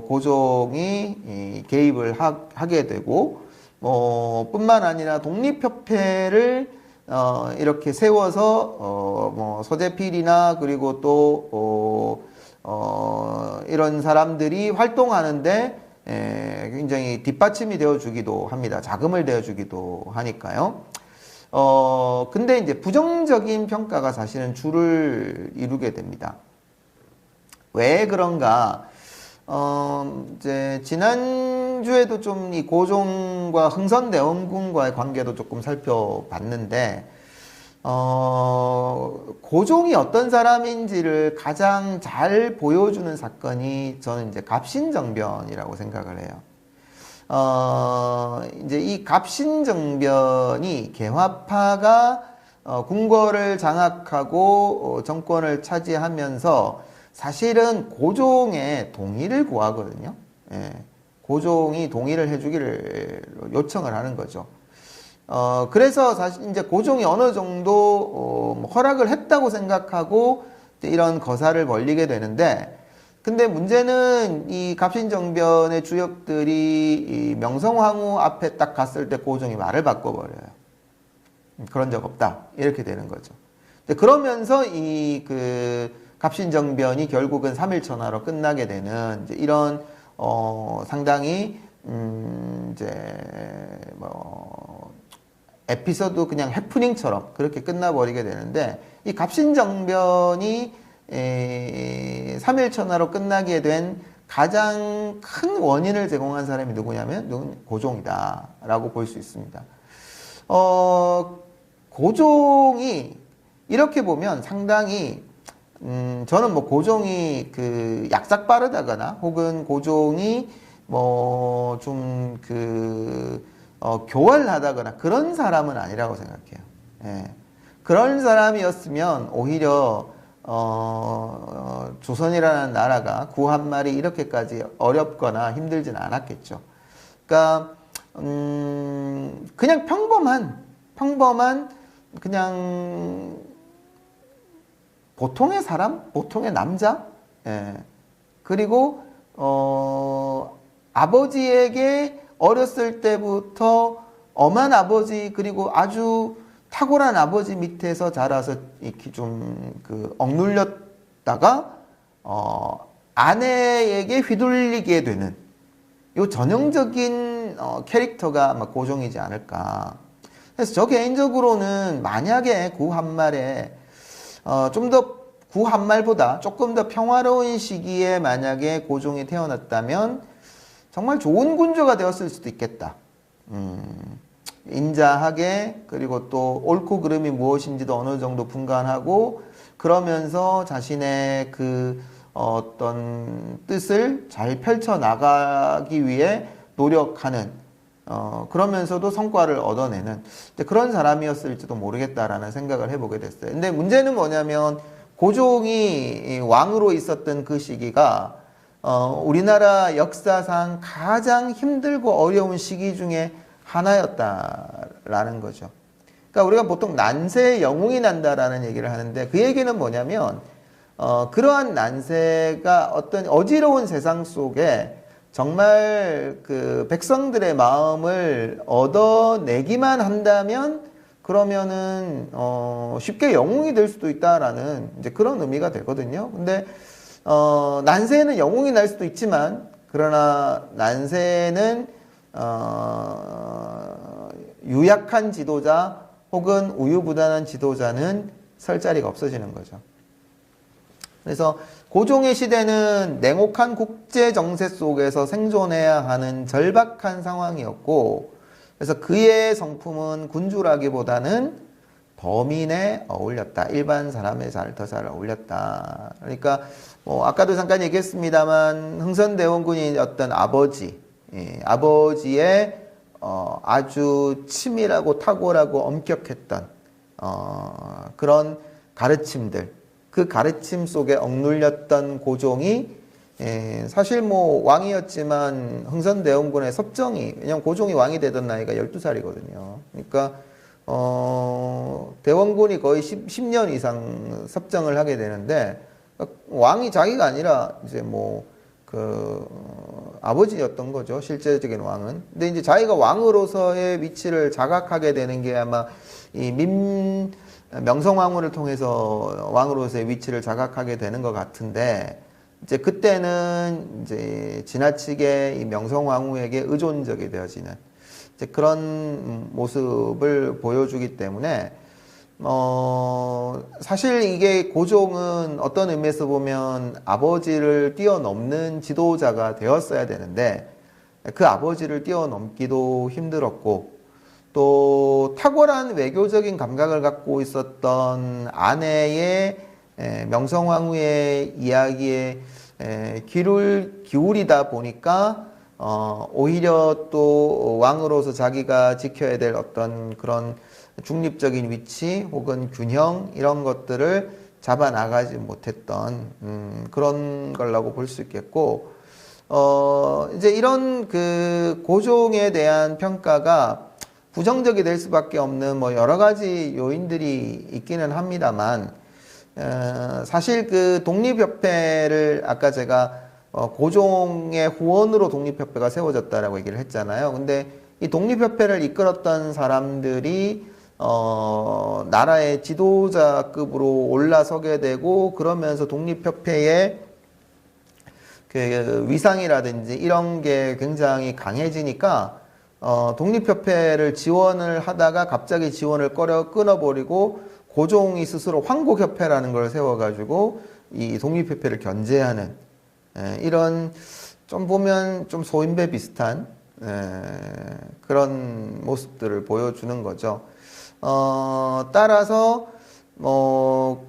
고종이 개입을 하게 되고, 뿐만 아니라 독립협회를 이렇게 세워서 뭐 서재필이나 그리고 또 이런 사람들이 활동하는데 굉장히 뒷받침이 되어주기도 합니다. 자금을 대어주기도 하니까요. 근데 이제 부정적인 평가가 사실은 주를 이루게 됩니다. 왜 그런가? 이제 지난주에도 좀 이 고종과 흥선대원군과의 관계도 조금 살펴봤는데, 고종이 어떤 사람인지를 가장 잘 보여주는 사건이 저는 이제 갑신정변이라고 생각을 해요. 이제 이 갑신정변이 개화파가 궁궐을 장악하고 정권을 차지하면서 사실은 고종의 동의를 구하거든요. 예, 고종이 동의를 해주기를 요청을 하는 거죠. 그래서 사실 이제 고종이 어느 정도 허락을 했다고 생각하고 이런 거사를 벌리게 되는데, 근데 문제는 이 갑신정변의 주역들이 이 명성황후 앞에 딱 갔을 때 고종이 말을 바꿔버려요. 그런 적 없다. 이렇게 되는 거죠. 그러면서 이 갑신정변이 결국은 3일천하로 끝나게 되는 이제 이런 상당히 이제 에피소드 그냥 해프닝처럼 그렇게 끝나버리게 되는데, 이 갑신정변이 3일천하로 끝나게 된 가장 큰 원인을 제공한 사람이 누구냐면 고종이다 라고 볼 수 있습니다. 고종이 이렇게 보면 상당히 저는 뭐 고종이 약삭 빠르다거나 혹은 고종이 뭐 좀 교활하다거나 그런 사람은 아니라고 생각해요. 예. 그런 사람이었으면 오히려 조선이라는 나라가 구한말이 이렇게까지 어렵거나 힘들진 않았겠죠. 그러니까 그냥 평범한 그냥 보통의 사람, 보통의 남자, 예. 그리고 아버지에게 어렸을 때부터 엄한 아버지 그리고 아주 탁월한 아버지 밑에서 자라서 이렇게 좀 억눌렸다가 아내에게 휘둘리게 되는 요 전형적인 캐릭터가 아마 고종이지 않을까. 그래서 저 개인적으로는 만약에 구한말에 좀 더 구한말보다 조금 더 평화로운 시기에 만약에 고종이 태어났다면 정말 좋은 군주가 되었을 수도 있겠다. 인자하게, 그리고 또 옳고 그름이 무엇인지도 어느 정도 분간하고, 그러면서 자신의 어떤 뜻을 잘 펼쳐나가기 위해 노력하는, 그러면서도 성과를 얻어내는 그런 사람이었을지도 모르겠다라는 생각을 해보게 됐어요. 근데 문제는 뭐냐면 고종이 왕으로 있었던 그 시기가 우리나라 역사상 가장 힘들고 어려운 시기 중에 하나였다라는 거죠. 그러니까 우리가 보통 난세에 영웅이 난다라는 얘기를 하는데, 그 얘기는 뭐냐면 그러한 난세가 어떤 어지러운 세상 속에 정말 백성들의 마음을 얻어내기만 한다면 그러면은 쉽게 영웅이 될 수도 있다라는 이제 그런 의미가 되거든요. 근데 난세에는 영웅이 날 수도 있지만, 그러나 난세에는 유약한 지도자 혹은 우유부단한 지도자는 설 자리가 없어지는 거죠. 그래서 고종의 시대는 냉혹한 국제 정세 속에서 생존해야 하는 절박한 상황이었고, 그래서 그의 성품은 군주라기보다는 범인에 어울렸다. 일반 사람에 더 잘 어울렸다. 그러니까 뭐 아까도 잠깐 얘기했습니다만 흥선대원군이 어떤 아버지의 아주 치밀하고 탁월하고 엄격했던 그런 가르침들, 그 가르침 속에 억눌렸던 고종이 사실 뭐 왕이었지만 흥선대원군의 섭정이, 왜냐면 고종이 왕이 되던 나이가 12살이거든요. 그러니까 대원군이 거의 10년 이상 섭정을 하게 되는데, 왕이 자기가 아니라 이제 뭐 아버지였던 거죠. 실제적인 왕은. 근데 이제 자기가 왕으로서의 위치를 자각하게 되는 게 아마 이 명성황후를 통해서 왕으로서의 위치를 자각하게 되는 것 같은데, 이제 그때는 이제 지나치게 이 명성황후에게 의존적이 되어지는 이제 그런 모습을 보여주기 때문에, 사실 이게 고종은 어떤 의미에서 보면 아버지를 뛰어넘는 지도자가 되었어야 되는데, 그 아버지를 뛰어넘기도 힘들었고, 또 탁월한 외교적인 감각을 갖고 있었던 아내의 명성황후의 이야기에 귀를 기울이다 보니까 오히려 또 왕으로서 자기가 지켜야 될 어떤 그런 중립적인 위치 혹은 균형, 이런 것들을 잡아 나가지 못했던 그런 거라고 볼 수 있겠고, 이제 이런 그 고종에 대한 평가가 부정적이 될 수밖에 없는 뭐 여러 가지 요인들이 있기는 합니다만, 사실 그 독립협회를 아까 제가 고종의 후원으로 독립협회가 세워졌다라고 얘기를 했잖아요. 근데 이 독립협회를 이끌었던 사람들이 나라의 지도자급으로 올라서게 되고, 그러면서 독립협회의 그 위상이라든지 이런 게 굉장히 강해지니까 독립협회를 지원을 하다가 갑자기 지원을 끊어버리고 고종이 스스로 황곡협회라는 걸 세워가지고 이 독립협회를 견제하는 이런, 좀 보면 좀 소인배 비슷한 그런 모습들을 보여주는 거죠. 따라서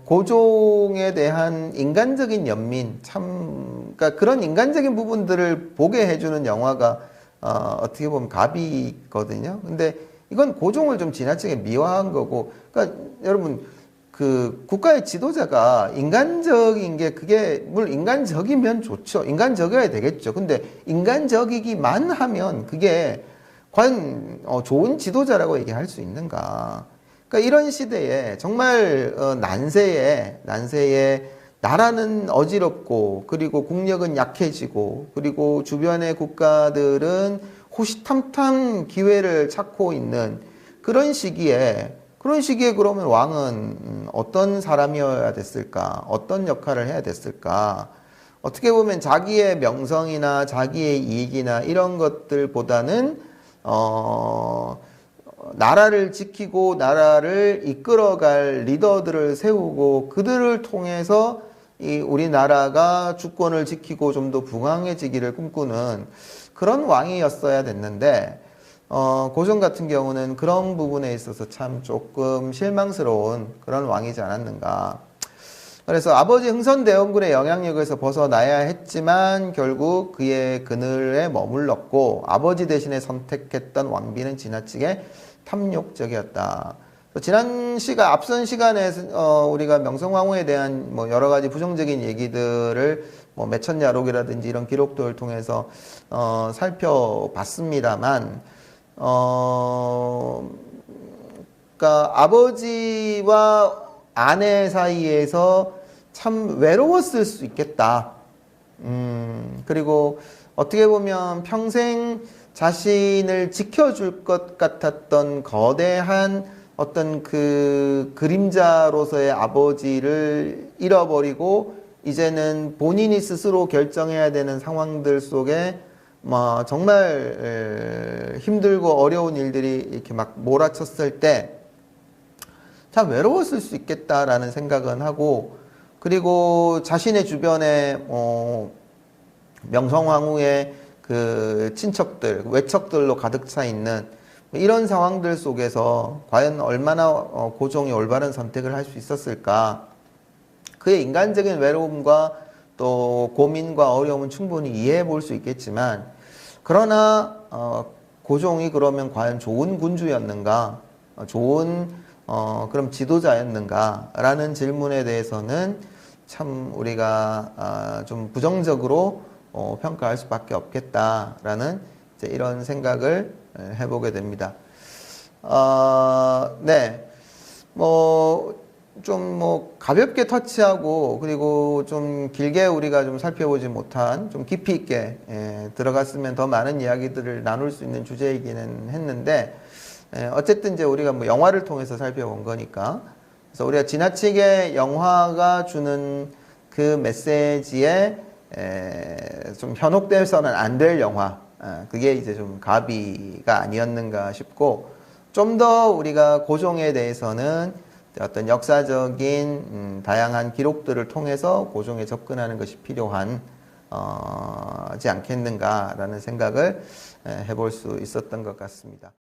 고종에 대한 인간적인 연민, 그러니까 그런 인간적인 부분들을 보게 해주는 영화가 어떻게 보면 갑이거든요. 근데 이건 고종을 좀 지나치게 미화한 거고, 그러니까 여러분 그 국가의 지도자가 인간적인 게, 그게 물론 인간적이면 좋죠. 인간적이어야 되겠죠. 근데 인간적이기만 하면 그게 과연 좋은 지도자라고 얘기할 수 있는가? 그러니까 이런 시대에 정말 난세에 나라는 어지럽고, 그리고 국력은 약해지고, 그리고 주변의 국가들은 호시탐탐 기회를 찾고 있는 그런 시기에 그러면 왕은 어떤 사람이어야 됐을까? 어떤 역할을 해야 됐을까? 어떻게 보면 자기의 명성이나 자기의 이익이나 이런 것들보다는 나라를 지키고 나라를 이끌어갈 리더들을 세우고, 그들을 통해서 이 우리나라가 주권을 지키고 좀 더 부강해지기를 꿈꾸는 그런 왕이었어야 됐는데, 고종 같은 경우는 그런 부분에 있어서 참 조금 실망스러운 그런 왕이지 않았는가. 그래서 아버지 흥선대원군의 영향력에서 벗어나야 했지만 결국 그의 그늘에 머물렀고, 아버지 대신에 선택했던 왕비는 지나치게 탐욕적이었다. 앞선 시간에 우리가 명성황후에 대한 뭐 여러 가지 부정적인 얘기들을 뭐 매천야록이라든지 이런 기록들을 통해서 살펴봤습니다만, 그러니까 아버지와 아내 사이에서 참 외로웠을 수 있겠다. 그리고 어떻게 보면 평생 자신을 지켜줄 것 같았던 거대한 어떤 그 그림자로서의 아버지를 잃어버리고, 이제는 본인이 스스로 결정해야 되는 상황들 속에 정말 힘들고 어려운 일들이 이렇게 막 몰아쳤을 때, 참 외로웠을 수 있겠다라는 생각은 하고, 그리고 자신의 주변에 명성황후의 그 친척들, 외척들로 가득 차 있는 이런 상황들 속에서 과연 얼마나 고종이 올바른 선택을 할 수 있었을까? 그의 인간적인 외로움과 또 고민과 어려움은 충분히 이해해 볼 수 있겠지만, 그러나 고종이 그러면 과연 좋은 군주였는가, 좋은 그럼 지도자였는가라는 질문에 대해서는 참 우리가 좀 부정적으로 평가할 수밖에 없겠다라는 이제 이런 생각을 해보게 됩니다. 네, 좀 가볍게 터치하고 그리고 좀 길게 우리가 좀 살펴보지 못한 좀 깊이 있게 들어갔으면 더 많은 이야기들을 나눌 수 있는 주제이기는 했는데, 어쨌든 이제 우리가 뭐 영화를 통해서 살펴본 거니까, 그래서 우리가 지나치게 영화가 주는 그 메시지에 좀 현혹돼서는 안 될 영화, 그게 이제 좀 가비가 아니었는가 싶고, 좀 더 우리가 고종에 대해서는 어떤 역사적인 다양한 기록들을 통해서 고종에 접근하는 것이 필요한 지 않겠는가라는 생각을 해볼 수 있었던 것 같습니다.